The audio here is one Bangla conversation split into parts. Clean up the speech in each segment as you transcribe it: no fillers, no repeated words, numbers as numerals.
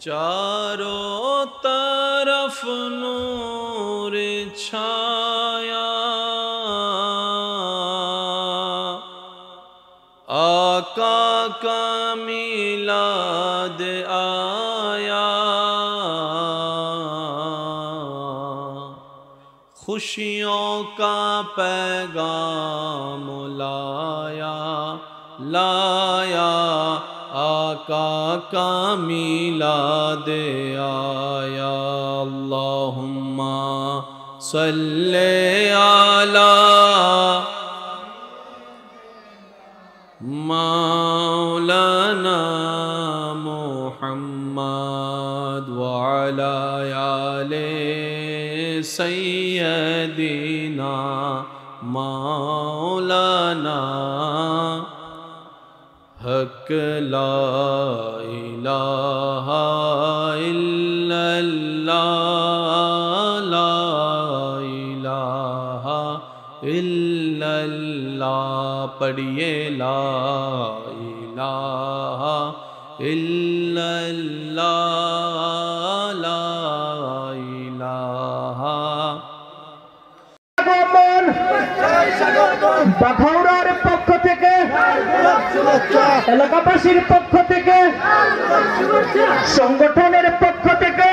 चारों तरफ नूर छाया, आका का मिलाद आया, खुशियों का पैगाम लाया लाया, आका का मिलाद आया। अल्लाहुम्मा सल्ले अला मौलाना मुहम्मद व अला आले सय्यदिना मौलाना हक ला इलाहा इल्लल्लाह, ला इलाहा इल्लल्लाह। पढ़िए ला इलाहा इल्लल्लाह, ला इलाहा। বাঘাউড়ার পক্ষ থেকে, এলাকাবাসীর পক্ষ থেকে, সংগঠনের পক্ষ থেকে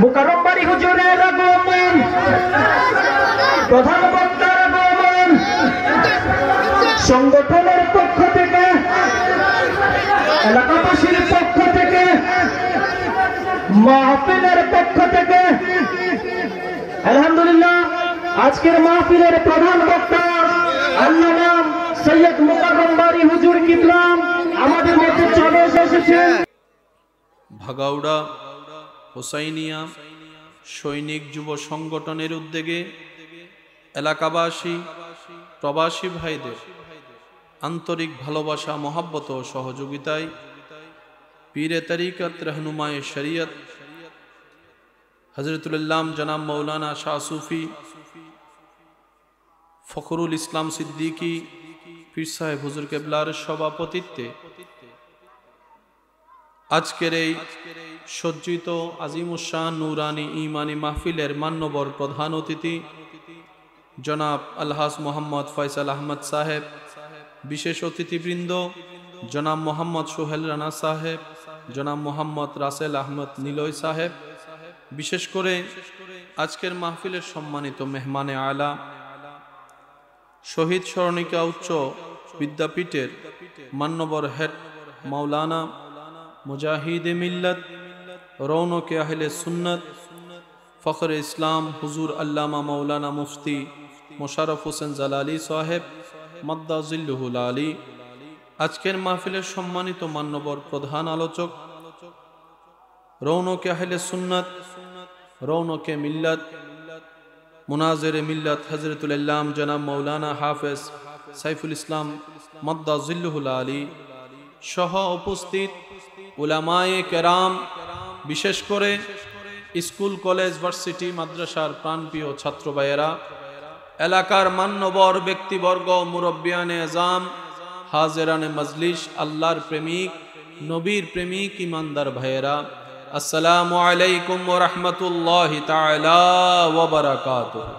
মুকাররম বাড়ি হুজুরের আগমন, প্রধান বক্তার আগমন, সংগঠনের পক্ষ থেকে, এলাকাবাসীর পক্ষ থেকে, মাহফিলের পক্ষ থেকে আলহামদুলিল্লাহ আজকের মাহফিলের প্রধান বক্তা আল্লামা সৈয়দ মুকাররম বাড়ি হুজুর কিবলা আমাদের মধ্যে চলে এসেছেন। ভাগাউড়া হোসাইনিয়া সৈনিক যুব সংগঠনের উদ্যোগে এলাকাবাসী প্রবাসী ভাইদের আন্তরিক ভালোবাসা, মহব্বত ও সহযোগিতায় পীরে তরিকত রহনুমায়ে শরিয়ত হযরতুল ইসলাম জনাব মৌলানা শাহ সুফি ফখরুল ইসলাম সিদ্দিকী পীর সাহেব হুজুর কেবলার সভাপতিত্বে আজকের এই সজ্জিত আজিমুশান নুরানি ইমানি মাহফিলের মান্যবর প্রধান অতিথি জনাব আলহাজ মোহাম্মদ ফয়সাল আহমদ সাহেব, বিশেষ অতিথিবৃন্দ জনাব মোহাম্মদ সোহেল রানা সাহেব, জনাব মোহাম্মদ রাসেল আহমদ নিলয় সাহেব, বিশেষ করে আজকের মাহফিলের সম্মানিত মেহমানে আলা শহীদ স্মরণিকা উচ্চ বিদ্যাপীঠের মান্যবর হেড মাওলানা মুজাহিদে মিল্লাত রৌনকে আহলে সুন্নত ফখরে ইসলাম হুজুর আল্লামা মাওলানা মুফতি মোশাররফ হোসেন জালালি সাহেব মাদ্দাজিল্লুহুল আলী, আজকের মাহফিলের সম্মানিত মান্যবর প্রধান আলোচক রৌনকে আহলে সুন্নত রৌনকে মিল্লাত মুনাজিরে মিল্লাত হযরতুল ইসলাম জনাব মাওলানা হাফেজ সাইফুল ইসলাম মাদ্দাজিল্লুহুল আলী সহ উপস্থিত উলামায়ে কেরাম, বিশেষ করে স্কুল কলেজ ভার্সিটি মাদ্রাসার প্রাণপ্রিয় ছাত্র ভাইয়েরা, এলাকার মান্যবর ব্যক্তিবর্গ, মুরব্বিয়ানে আজম, হাজেরানে মজলিস, আল্লাহর প্রেমিক, নবীর প্রেমিক ইমানদার ভাইয়েরা, আসসালামু আলাইকুম ওয়া রাহমাতুল্লাহি তাআলা ওয়া বারাকাতুহু।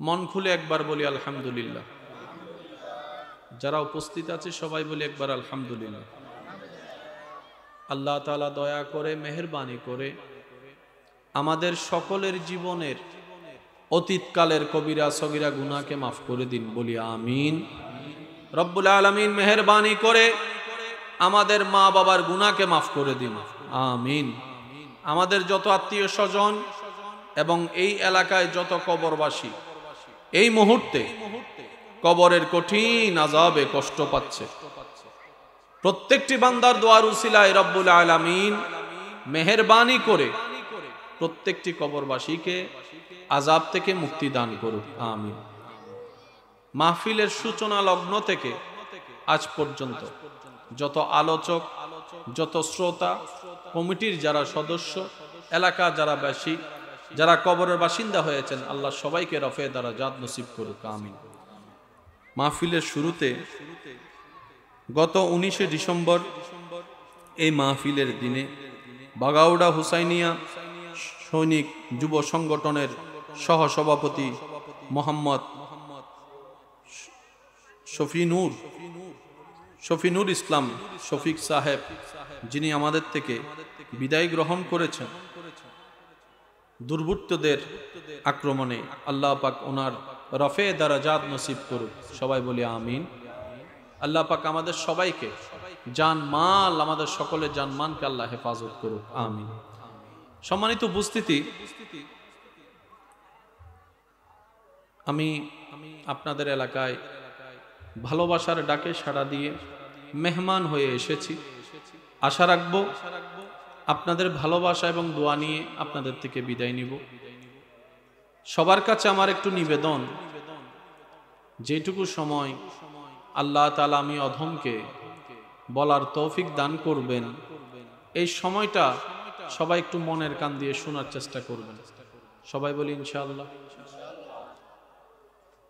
মন খুলে একবার বলি আলহামদুলিল্লাহ। যারা উপস্থিত আছে সবাই বলি একবার আলহামদুলিল্লাহ। আল্লাহ তাআলা দয়া করে মেহেরবানি করে আমাদের সকলের জীবনের অতীতকালের কবিরা সগীরা গুনাহকে মাফ করে দিন, বলি আমিন। রব্বুল আলামিন মেহেরবানি করে আমাদের মা বাবার গুনাহকে মাফ করে দিন, আমিন। আমাদের যত আত্মীয় স্বজন এবং এই এলাকায় যত কবরবাসী এই মুহূর্তে কবরের কঠিন আযাবে কষ্ট পাচ্ছে, প্রত্যেকটি বান্দার দোয়ার উসিলায় রব্বুল আলামিন মেহেরবানি করে প্রত্যেকটি কবরবাসীকে আযাব থেকে মুক্তি দান করুক, আমিন। মাহফিলের সূচনা লগ্ন থেকে আজ পর্যন্ত যত আলোচক, যত শ্রোতা, কমিটির যারা সদস্য, এলাকা যারা বাসী, যারা কবরের বাসিন্দা হয়েছেন, আল্লাহ সবাইকে রফে দারাজাত নসিব করুক, আমিন। মাহফিলের শুরুতে গত 19শে ডিসেম্বর এই মাহফিলের দিনে বাগাউড়া হুসাইনিয়া সৈনিক যুব সংগঠনের সহসভাপতি মোহাম্মদ শফিনুর ইসলাম শফিক সাহেব, যিনি আমাদের থেকে বিদায় গ্রহণ করেছেন দুর্বৃত্তদের আক্রমণে, আল্লাহ পাক ওনার রফে দারাজাত নসিব করুক। সবাই বলি আমিন। আল্লাহ পাক আমাদের সবাইকে জানমাল, আমাদের সকলের জানমানকে আল্লাহ হেফাজত করুক, আমিন। সম্মানিত উপস্থিতি, আমি আপনাদের এলাকায় ভালোবাসার ডাকে সাড়া দিয়ে মেহমান হয়ে এসেছি। আশা রাখবো আপনাদের ভালোবাসা এবং দোয়া নিয়ে আপনাদের থেকে বিদায় নিব। সবার কাছে আমার একটু নিবেদন, যেটুকু সময় আল্লাহ তাআলা আমি অধমকে বলার তৌফিক দান করবেন, এই সময়টা সবাই একটু মনের কান দিয়ে শোনার চেষ্টা করবেন। সবাই বলি ইনশাআল্লাহ।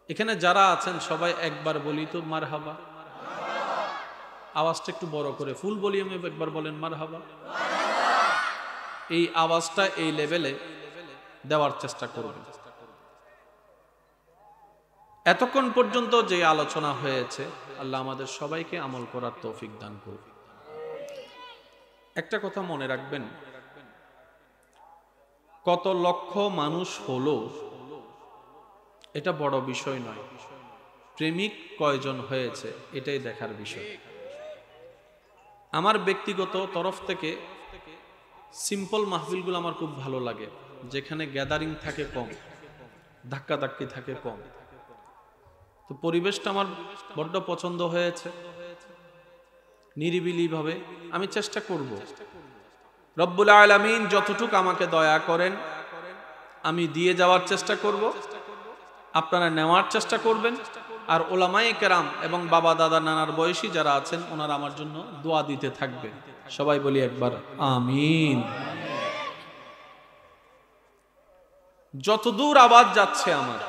এখানে যারা আছেন সবাই একবার বলি তো মারহাবা। আওয়াজটা একটু বড় করে ফুল ভলিউমে একবার বলেন মারহাবা। এই আওয়াজটা এই লেভেলে দেওয়ার চেষ্টা করবেন। এতক্ষণ পর্যন্ত যে আলোচনা হয়েছে, আল্লাহ আমাদের সবাইকে আমল করার তৌফিক দান করুন। একটা কথা মনে রাখবেন, কত লক্ষ মানুষ হলো এটা বড় বিষয় নয়, প্রেমিক কয়জন হয়েছে এটাই দেখার বিষয়। আমার ব্যক্তিগত তরফ থেকে সিম্পল মাহফিলগুলো আমার খুব ভালো লাগে, যেখানে গ্যাদারিং থাকে কম, ধাক্কাধাক্কি থাকে কম। তো পরিবেশটা আমার বড্ড পছন্দ হয়েছে। নিরিবিলি ভাবে আমি চেষ্টা করব, রব্বুল আলামিন যতটুকু আমাকে দয়া করেন আমি দিয়ে যাওয়ার চেষ্টা করব, আপনারা নেওয়ার চেষ্টা করবেন। আর ওলামায়ে কেরাম এবং বাবা দাদা নানার বয়সী যারা আছেন ওনারা আমার জন্য দোয়া দিতে থাকবেন। সবাই বলি একবার আমিন। যতদূর আওয়াজ যাচ্ছে আমার,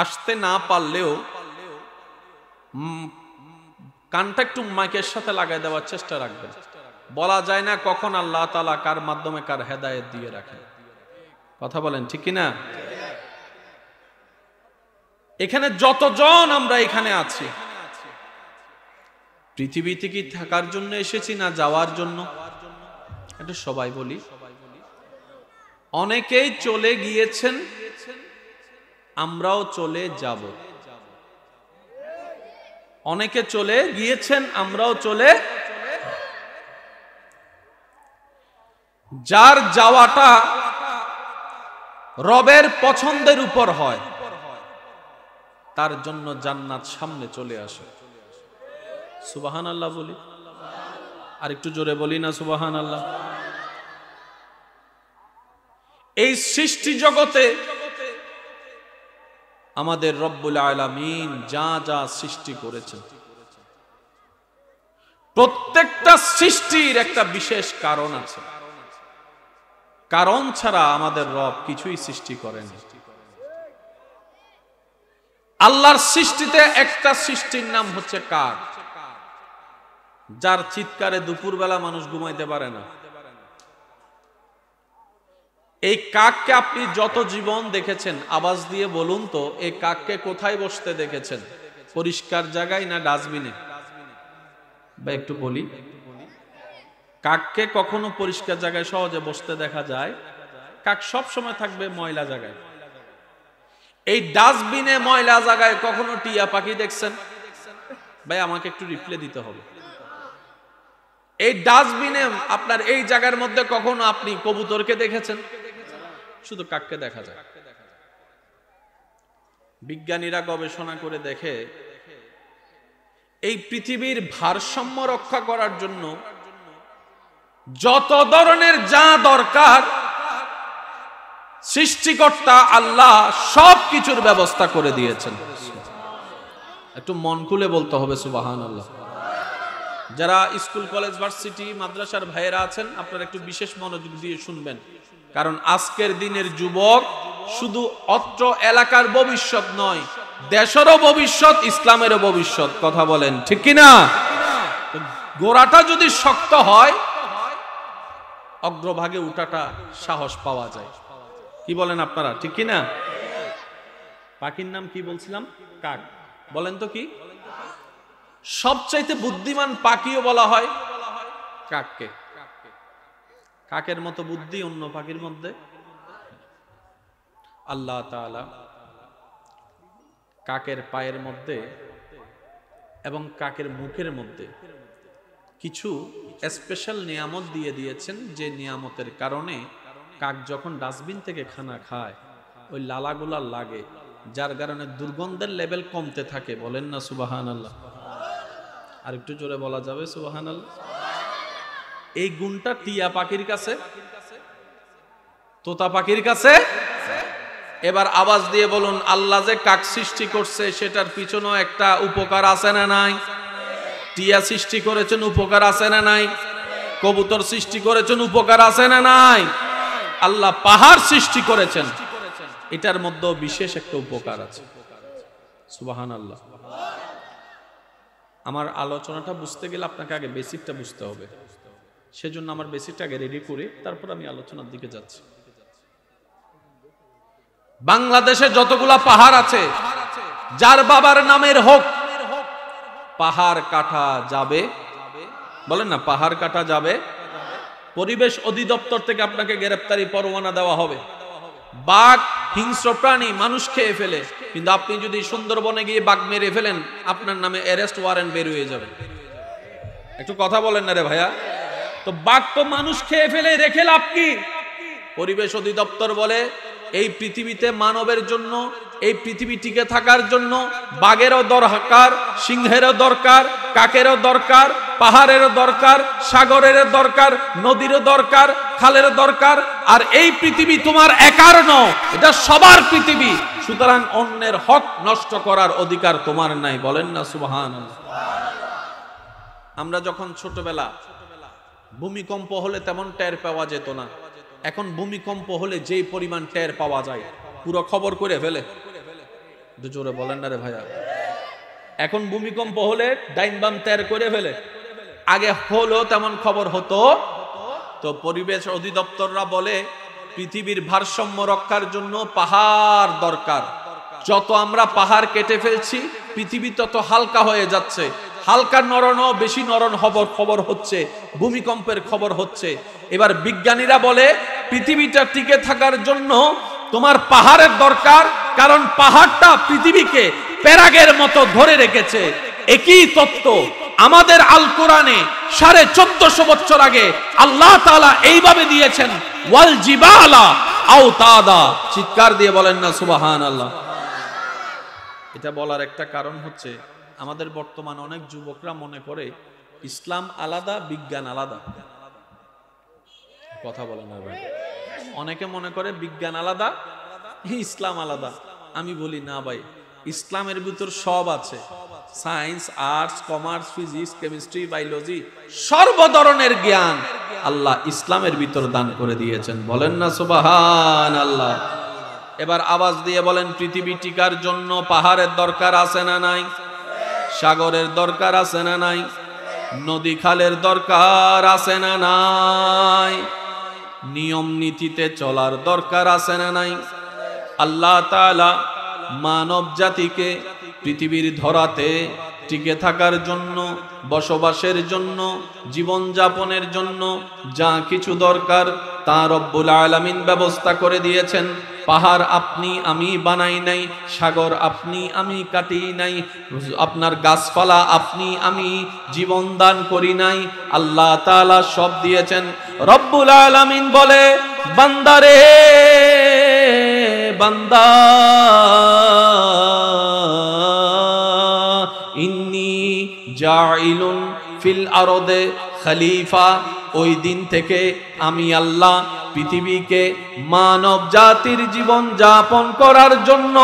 আসতে না পারলেও কানটা একটু মাইকের সাথে লাগাই দেওয়ার চেষ্টা রাখবেন। বলা যায় না কখন আল্লাহ তাআলা কার মাধ্যমে কার হেদায়েত দিয়ে রাখেন। কথা বলেন ঠিক কিনা? এখানে যতজন আমরা এখানে আছি, পৃথিবীতে কি থাকার জন্য এসেছি না যাওয়ার জন্য? এটা সবাই বলি। অনেকেই চলে গিয়েছেন, আমরাও চলে যাব। অনেকে চলে গিয়েছেন, আমরাও চলে। যার যাওয়াটা রবের পছন্দের উপর হয়, তার জন্য জান্নাত সামনে চলে আসে। সুবহানাল্লাহ বলি, আর একটু জোরে বলি না সুবহানাল্লাহ। এই সৃষ্টি জগতে আমাদের রব্বুল আলামিন যা যা সৃষ্টি করেছেন, প্রত্যেকটা সৃষ্টির একটা বিশেষ কারণ আছে। কারণ ছাড়া আমাদের রব কিছুই সৃষ্টি করেন। আল্লাহর সৃষ্টিতে একটা সৃষ্টির নাম হচ্ছে কাক, যার চিৎকারে দুপুরবেলা মানুষ ঘুমাইতে পারে না। এই কাককে আপনি যত জীবন দেখেছেন, আওয়াজ দিয়ে বলুন তো, এই কাককে কোথায় বসতে দেখেছেন? পরিষ্কার জায়গায় না ডাস্টবিনে? বা একটু বলি, কাককে কখনো পরিষ্কার জায়গায় সহজে বসতে দেখা যায়? কাক সব সময় থাকবে ময়লা জায়গায়। এই ডাস্টবিনে ময়লা জায়গায় কখনো টিয়া পাখি দেখছেন? ভাই আমাকে একটু রিপ্লাই দিতে হবে। এই ডাস্টবিনে আপনার এই জায়গার মধ্যে কখনো আপনি কবুতরকে দেখেছেন? শুধু কাককে দেখা যায়। বিজ্ঞানীরা গবেষণা করে দেখে, এই পৃথিবীর ভারসাম্য রক্ষা করার জন্য যত ধরনের যা দরকার সৃষ্টিকর্তা আল্লাহ সব কিছুর ব্যবস্থা করে দিয়েছেন। একটু মন খুলে বলতে হবে সুবহানাল্লাহ। যারা স্কুল কলেজ ভার্সিটি মাদ্রাসার ভাইয়েরা আছেন, আপনারা একটু বিশেষ মনোযোগ দিয়ে শুনবেন, কারণ আজকের দিনের যুবক শুধু অত্র এলাকার ভবিষ্যৎ নয়, দেশেরও ভবিষ্যৎ, ইসলামেরও ভবিষ্যৎ। কথা বলেন ঠিক কিনা? গোড়াটা যদি শক্ত হয় অগ্রভাগে উঠাটা সাহস পাওয়া যায়। কি বলেন আপনারা, ঠিক কি না? পাখির নাম কি বলছিলাম? কাক। বলেন তো কি? সবচাইতে বুদ্ধিমান পাখিও বলা হয় কাককে। কাকের মতো বুদ্ধি অন্য পাখির মধ্যে? আল্লাহ তাআলা কাকের পায়ের মধ্যে এবং কাকের মুখের মধ্যে কিছু স্পেশাল নিয়ামত দিয়ে দিয়েছেন, যে নিয়ামতের কারণে কাক যখন ডাস্টবিন থেকে খানা খায় ওই লালাগুলা লাগে, যার কারণে দুর্গন্ধের লেভেল কমতে থাকে। বলেন না সুবহানাল্লাহ? আর একটু জোরে বলা যাবে সুবহানাল্লাহ? এই গুণটা টিয়া পাখির কাছে, তোতা পাখির কাছে। এবার আওয়াজ দিয়ে বলুন, আল্লাহ যে কাক সৃষ্টি করছে সেটার পিছনেও একটা উপকার আছে না নাই? টিয়া সৃষ্টি করেছেন, উপকার আছে না নাই? কবুতর সৃষ্টি করেছেন, উপকার আছে না নাই? আল্লাহ পাহাড় সৃষ্টি করেছেন, এটার মধ্যেও বিশেষ একটা উপকার আছে। সুবহানাল্লাহ। আমার আলোচনাটা বুঝতে গেলে আপনাকে আগে বেসিকটা বুঝতে হবে, সেজন্য আমার বেসিকটা আগে রেডি করে তারপর আমি আলোচনার দিকে যাচ্ছি। বাংলাদেশে যতগুলা পাহাড় আছে, যার বাবার নামের হোক, পাহাড় কাটা যাবে? বলেন না, পাহাড় কাটা যাবে? পরিবেশ অধিদপ্তর থেকে আপনাকে গ্রেফতারি পরোয়ানা দেওয়া হবে। বাঘ হিংস্র প্রাণী, মানুষ খেয়ে ফেলে, কিন্তু আপনি যদি সুন্দরবনে গিয়ে বাঘ মেরে ফেলেন আপনার নামে অ্যারেস্ট ওয়ারেন্ট বের হয়ে যাবে। একটু কথা বলেন না রে ভাইয়া? তো বাঘ তো মানুষ খেয়ে ফেলে, রেখে লাভ কি? পরিবেশ অধিদপ্তর বলে এই পৃথিবীতে মানবের জন্য, এই পৃথিবী টিকে থাকার জন্য বাঘেরও দরকার, সিংহেরও দরকার, কাকেরও দরকার, পাহাড়েরও দরকার, সাগরেরও দরকার, নদীরও দরকার, খালেরও দরকার। আর এই পৃথিবী তোমার একার নয়, এটা সবার পৃথিবী। সুতরাং অন্যের হক নষ্ট করার অধিকার তোমার নাই। বলেন না সুবহানাল্লাহ? আমরা যখন ছোটবেলা ভূমিকম্প হলে তেমন টের পাওয়া যেত না, এখন ভূমিকম্প হলে যেই পরিমাণ টের পাওয়া যায় পুরো খবর করে ফেলে। জোরে বলেন না রে ভাইয়া? এখন ভূমিকম্প হলে ডাইন বাম টের করে ফেলে, আগে হলো তেমন খবর হতো। তো পরিবেশ অধিদপ্তররা বলে পৃথিবীর ভারসাম্য রক্ষার জন্য পাহাড় দরকার। যত আমরা পাহাড় কেটে ফেলছি পৃথিবী তত হালকা হয়ে যাচ্ছে, হালকা নরণ বেশি নরণ খবর হচ্ছে, ভূমিকম্পের খবর হচ্ছে। এবার বিজ্ঞানীরা বলে পৃথিবীটা টিকে থাকার জন্য তোমার পাহাড়ের দরকার, কারণ পাহাড়টা পৃথিবীকে প্যারাগের মতো ধরে রেখেছে। একই তত্ত্ব আমাদের আল কোরআনে 1450 বছর আগে আল্লাহ তাআলা এইভাবে দিয়েছেন, ওয়াল জিবালা আওতাদা। চিৎকার দিয়ে বলেন না সুবহানাল্লাহ? এটা বলার একটা কারণ হচ্ছে আমাদের বর্তমানে অনেক যুবকরা মনে করে ইসলাম আলাদা, বিজ্ঞান আলাদা। কথা বলে না ভাই? অনেকে মনে করে বিজ্ঞান আলাদা, ইসলাম আলাদা। আমি বলি না ভাই, ইসলামের ভিতর সব আছে, science, arts, commerce, physics, chemistry, biology, সর্ব ধরনের জ্ঞান আল্লাহ ইসলামের ভিতর দান করে দিয়েছেন। বলেন না সুবহানাল্লাহ? এবার আওয়াজ দিয়ে বলেন, পৃথিবী টিকার জন্য পাহাড়ের দরকার আছে না নাই? সাগরের দরকার আছে না নাই? নদী খালের দরকার আছে না নাই? নিয়ম নীতিতে চলার দরকার আছে না নাই? আল্লাহ তাআলা মানব জাতিকে পৃথিবীর ধরাতে টিকে থাকার জন্য, বসবাসের জন্য, জীবন যাপনের জন্য যা কিছু দরকার তা রব্বুল আলামিন ব্যবস্থা করে দিয়েছেন। পাহাড় আপনি আমি বানাই নাই, সাগর আপনি আমি কাটি নাই, আপনার গাছপালা আপনি আমি জীবন দান করি নাই, আল্লাহ তাআলা সব দিয়েছেন। রব্বুল আলামিন বলে, বান্দারে বান্দা, ইন্নী জাইলুন ফিল আরদে খলিফা। ওই দিন থেকে আমি আল্লাহ পৃথিবীকে মানব জাতির জীবন যাপন করার জন্য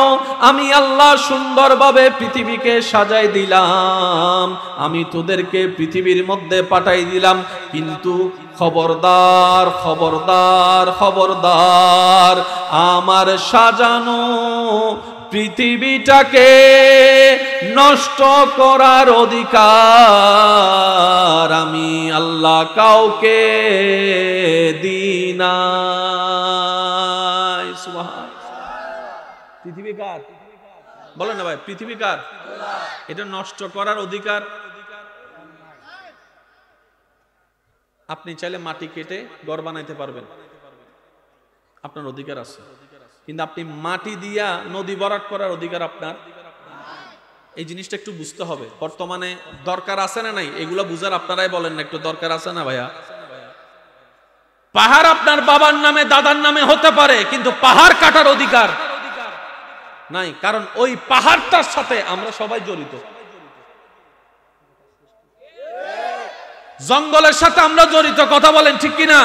আমি আল্লাহ সুন্দরভাবে পৃথিবীকে সাজাই দিলাম। আমি তোদেরকে পৃথিবীর মধ্যে পাঠাই দিলাম, কিন্তু খবরদার খবরদার খবরদার, আমার সাজানো পৃথিবীটাকে নষ্ট করার অধিকার আমি আল্লাহ কাউকে দিই না। পৃথিবী কার বলেন না ভাই? পৃথিবী কার? এটা নষ্ট করার অধিকার। আপনি চাইলে মাটি কেটে ঘর বানাইতে পারবেন, আপনার অধিকার আছে, কিন্তু আপনি মাটি দিয়া নদী ভরাট করার অধিকার আপনার। এই জিনিসটা একটু বুঝতে হবে। বর্তমানে দরকার আছে না নাই এগুলা বুঝার আপনারাই বলেন না, একটু দরকার আছে না ভাইয়া? পাহাড় আপনার বাবার নামে দাদার নামে হতে পারে, কিন্তু পাহাড় কাটার অধিকার নাই, কারণ ওই পাহাড়টার সাথে আমরা সবাই জড়িত। জঙ্গলের সাথে আমরা জড়িত, কথা বলেন ঠিক কিনা?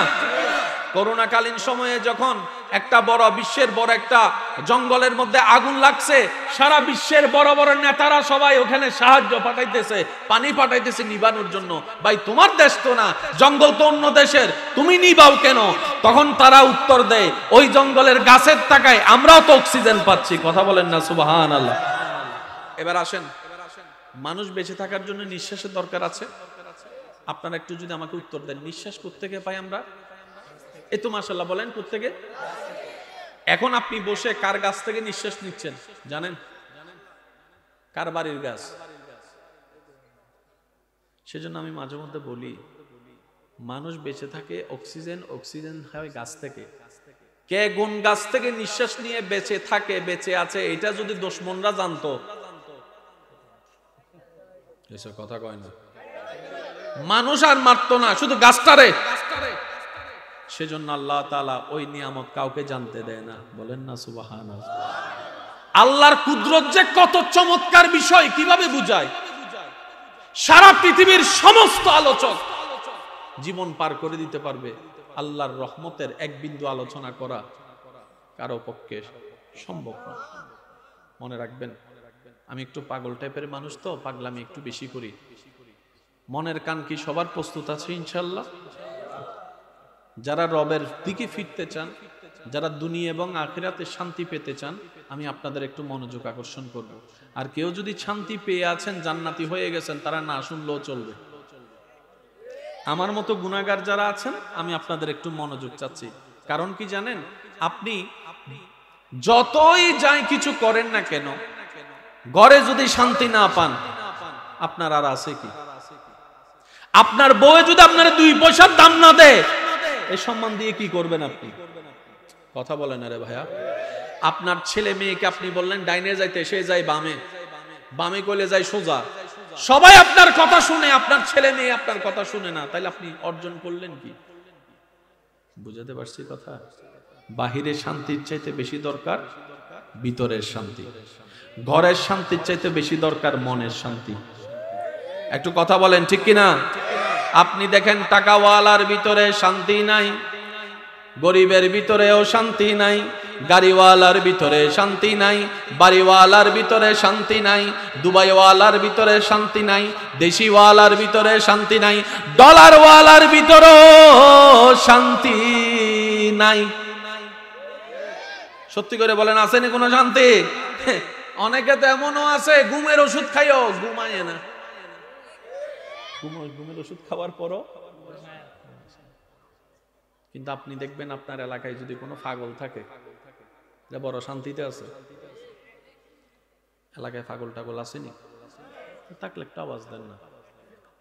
করোনাকালীন সময়ে যখন একটা বড় বিশ্বের বড় একটা জঙ্গলের মধ্যে আগুন লাগছে, সারা বিশ্বের বড় বড় নেতারা সবাই ওখানে সাহায্য পাঠাইতেছে, পানি পাঠাইতেছে নিবানোর জন্য। ভাই তোমার দেশ তো না, জঙ্গল তো অন্য দেশের, তুমি নিবাও কেন? তখন তারা উত্তর দেয়, ওই জঙ্গলের গাছের টাকায় আমরাও তো অক্সিজেন পাচ্ছি। কথা বলেন না সুবহানাল্লাহ। এবার আসেন, মানুষ বেঁচে থাকার জন্য নিঃশ্বাসের দরকার আছে। আপনারা একটু যদি আমাকে উত্তর দেন, নিঃশ্বাস কোত্থেকে পাই আমরা? এই তো মাশাআল্লাহ বলেন কোত্থেকে? এখন আপনি বসে কার গাছ থেকে নিঃশ্বাস নিচ্ছেন জানেন? কার বাড়ির গাছ? সেজন্য আমি মাঝে মধ্যে বলি, মানুষ বেঁচে থাকে অক্সিজেন হয় গাছ থেকে। কে কোন গাছ থেকে নিঃশ্বাস নিয়ে বেঁচে থাকে, বেঁচে আছে, এটা যদি দুশমনরা জানতো, এসব কথা কয় না, মানুষ আর মারতো না, শুধু গাছটারে। সেজন্য আল্লাহ তাআলা ওই নিয়ামত কাউকে জানতে দেয় না। বলেন না সুবহানাল্লাহ। আল্লাহর কুদরত যে কত চমৎকার বিষয় কিভাবে বুঝায়? সারা পৃথিবীর সমস্ত আলোচক জীবন পার করে দিতে পারবে, আল্লাহর রহমতের এক বিন্দু আলোচনা করা কারো পক্ষে সম্ভব না। মনে রাখবেন, আমি একটু পাগল টাইপের মানুষ তো, পাগলামি একটু বেশি করি। মনের কান কি সবার প্রস্তুত আছে ইনশাআল্লাহ? যারা রবের দিকে ফিরতে চান, যারা দুনিয়া এবং আখিরাতে শান্তি পেতে চান, আমি আপনাদের একটু মনোযোগ আকর্ষণ করব। আর কেউ যদি শান্তি পেয়ে আছেন, জান্নাতি হয়ে গেছেন, তারা না শুনলেও চলবে। আমার মতো গুনাহগার যারা আছেন, আমি আপনাদের একটু মনোযোগ চাচ্ছি। কারণ কি জানেন? আপনি যতই যাই কিছু করেন না কেন, ঘরে যদি শান্তি না পান, আপনার আর আছে কি? আপনার বউ যদি আপনার 2 পয়সার দাম না দেয়, এই সম্মান দিয়ে কি করবেন আপনি? কথা বলেন আরে ভাইয়া। আপনার ছেলে মেয়েকে আপনি বললেন ডাইনে যাইতে, সে যায় বামে, বামে কইলে যায় সোজা। সবাই আপনার কথা শুনে, আপনার ছেলে মেয়ে আপনার কথা শুনে না, তাইলে আপনি অর্জন করলেন কি? বুঝাতে পারছি কথা? বাহিরের শান্তির চাইতে বেশি দরকার ভিতরের শান্তি। ঘরের শান্তির চাইতে বেশি দরকার মনের শান্তি। একটু কথা বলেন ঠিক কিনা? আপনি দেখেন টাকাওয়ালার ভিতরে শান্তি নাই, গরিবের ভিতরেও শান্তি নাই, গাড়িওয়ালার ভিতরে শান্তি নাই, বাড়িওয়ালার ভিতরে শান্তি নাই, দুবাইওয়ালার ভিতরে শান্তি নাই, দেশিওয়ালার ভিতরে শান্তি নাই, ডলারওয়ালার ভিতরেও শান্তি নাই। সত্যি করে বলেন, আসেনি কোনো শান্তি? অনেকে তো এমনও আছে ঘুমের ওষুধ খাইও ঘুমায় না, ঘুমের ওষুধ খাওয়ার পরও। কিন্তু আপনি দেখবেন আপনার এলাকায় যদি কোনো পাগল থাকে, বড় শান্তিতে আছে। এলাকায় পাগল টাগল আসেনি? থাকলে একটা আওয়াজ দেন না।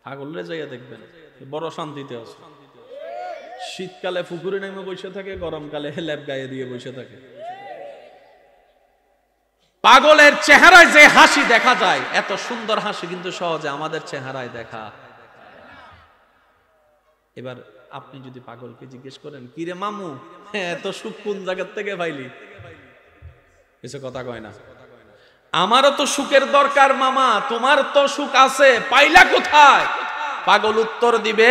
পাগলরে যাইয়া দেখবেন বড় শান্তিতে আছে। শীতকালে পুকুরে নেমে বসে থাকে, গরমকালে ল্যাপ গায়ে দিয়ে বসে থাকে। পাগলের চেহারায় যে হাসি দেখা যায়, এত সুন্দর হাসি কিন্তু সহজে আমাদের চেহারায় দেখা। এবার আপনি যদি পাগলকে জিজ্ঞেস করেন, কিরে মামু এত সুখ কোন জায়গার থেকে পাইলি, কিছু কথা কয় না। আমারও তো সুখের দরকার মামা, তোমার তো সুখ আছে, পাইলা কোথায়? পাগল উত্তর দিবে,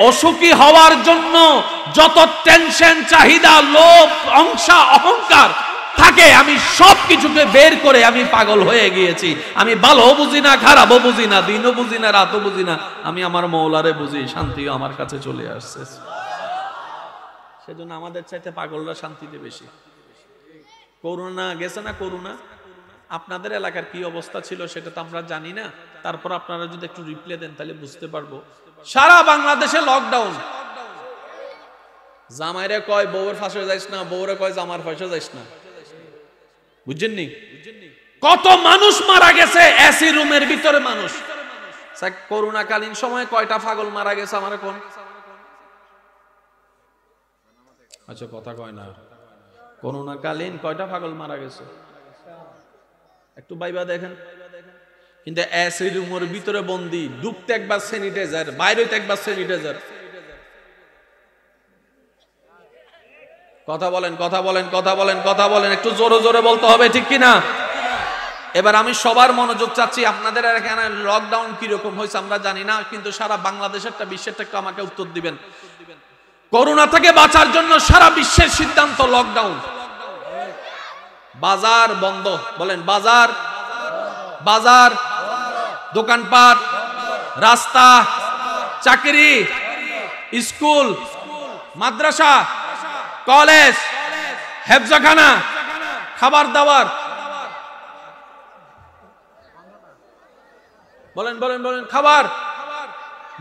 অসুখী হওয়ার জন্য যত টেনশন, চাহিদা, লোভ, অংশা, অহংকার থাকে, আমি সব কিছুকে বের করে আমি পাগল হয়ে গিয়েছি। আমি ভালো বুঝি না, খারাপও বুঝি না, দিনও বুঝি না, রাতও বুঝি না, আমি আমার মৌলারে বুঝি, শান্তিও আমার কাছে চলে আসছে। সেজন্য আমাদের চাইতে পাগলরা শান্তিতে বেশি। করোনা গেছে না, করোনা আপনাদের এলাকার কি অবস্থা ছিল সেটা তো আমরা জানি না, তারপর আপনারা যদি একটু রিপ্লাই দেন তাহলে বুঝতে পারবো। সারা বাংলাদেশে লকডাউন। জামাইরে কয় বউয়ের ফাঁসে যাইস না, বউরে কয় জামার ফাঁসে যাইস না। বুঝছেননি? কত মানুষ মারা গেছে এসি রুমের ভিতরে মানুষ। করোনাকালীন সময়ে কয়টা পাগল মারা গেছে আমার কোন? আচ্ছা কথা কয় না। করোনাকালীন কয়টা পাগল মারা গেছে একটু ভাইবা দেখেন। কিন্তু এসি রুমের ভিতরে বন্দি, ঢুকতে একবার স্যানিটাইজার, বাইরে হইতে একবার স্যানিটাইজার। কথা বলেন, কথা বলেন, কথা বলেন, কথা বলেন, একটু জোরে জোরে বলতে হবে, ঠিক কিনা? এবার আমি সবার মনোযোগ চাচ্ছি। আপনাদের এখানে লকডাউন কিরকম হয়েছে আমরা জানি না, কিন্তু সারা বাংলাদেশেরটা বিশ্বেরটা একটু আমাকে উত্তর দিবেন। করোনা থেকে বাঁচার জন্য সারা বিশ্বের সিদ্ধান্ত লকডাউন। বাজার বন্ধ, বলেন বাজার, বাজার, দোকানপাট, রাস্তা, চাকরি, স্কুল, মাদ্রাসা, কলেজ, হেফজখানা, খাবার দাবার, বলেন বলেন বলেন, খাবার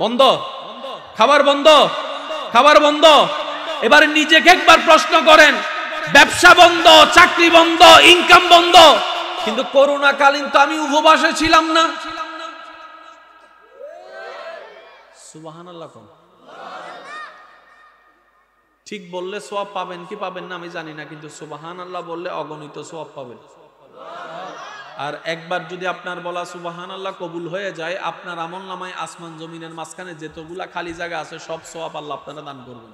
বন্ধ, খাবার বন্ধ, খাবার বন্ধ। এবার নিজেকে একবার প্রশ্ন করেন, ব্যবসা বন্ধ, চাকরি বন্ধ, ইনকাম বন্ধ, কিন্তু করোনা কালীন তো আমি উপবাসে ছিলাম না। সুবহানাল্লাহ। ঠিক বললে সওয়াব পাবেন কি পাবেন না আমি জানি না, কিন্তু সুবহানাল্লাহ বললে অগণিত সওয়াব পাবেন। আর একবার যদি আপনার বলা সুবহানাল্লাহ কবুল হয়ে যায়, আপনার আমলনামায় আসমান জমিনের মাঝখানে যতগুলা খালি জায়গা আছে সব সওয়াব আল্লাহ আপনারা দান করবেন।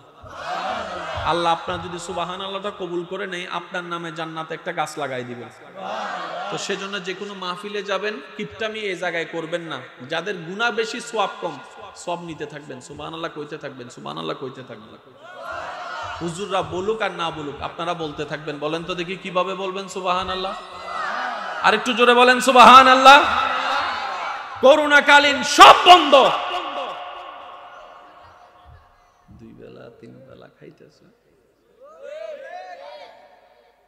আল্লাহ আপনার যদি সুবহানাল্লাহটা কবুল করে নেই, আপনার নামে জান্নাতে একটা গাছ লাগাই দিবেন। তো সেজন্য যে কোনো মাহফিলে যাবেন, কিপটামি এই জায়গায় করবেন না। যাদের গুনাহ বেশি সওয়াব কম, সব নিতে থাকবেন, সুবহানাল্লাহ কইতে থাকবেন, সুবহানাল্লাহ কইতে থাকবেন। হুজুররা বলুক আর না বলুক আপনারা বলতে থাকবেন। বলেন তো দেখি কিভাবে বলবেন সুবহানাল্লাহ? আর একটু জোরে বলেন সুবহানাল্লাহ। করোনাকালীন সব বন্ধ, দুই বেলা তিন বেলা খাইতেছে।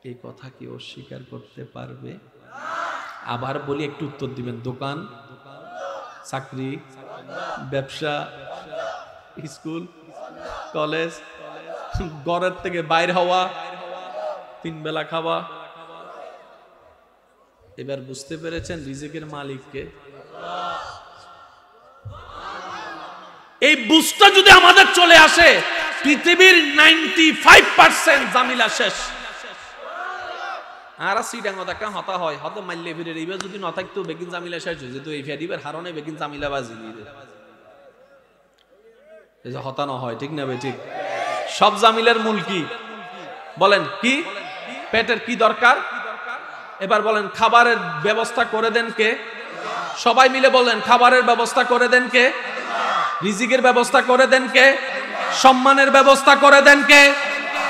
এই কথা কি অস্বীকার করতে পারবে? আবার বলি, একটু উত্তর দিবেন। দোকান, চাকরি, ব্যবসা, স্কুল, কলেজ, ঘরের থেকে বাইর হওয়া, তিন বেলা খাওয়া। এবার বুঝতে পেরেছেন রিজিকের মালিককে? এই বুঝটা যদি আমাদের চলে আসে, পৃথিবীর 95% জামিলা শেষ। আর সিডাঙ্গ দেখা হতা হয়, হয়তো মাল্লে ফিরে এবার যদি না থাকতো বেগিন জামিলা শেষ হয়ে যেত। এই ফেরিবার হারণে বেগিন জামিলা বাজি হতা না হয়, ঠিক না বে? ঠিক। সব জামিলের মূল কি বলেন? কি? পেটের কি দরকার? এবার বলেন খাবারের ব্যবস্থা করে দেন কে? সবাই মিলে বলেন খাবারের ব্যবস্থা করে দেন কে? রিজিকের ব্যবস্থা করে দেন কে? সম্মানের ব্যবস্থা করে দেন কে?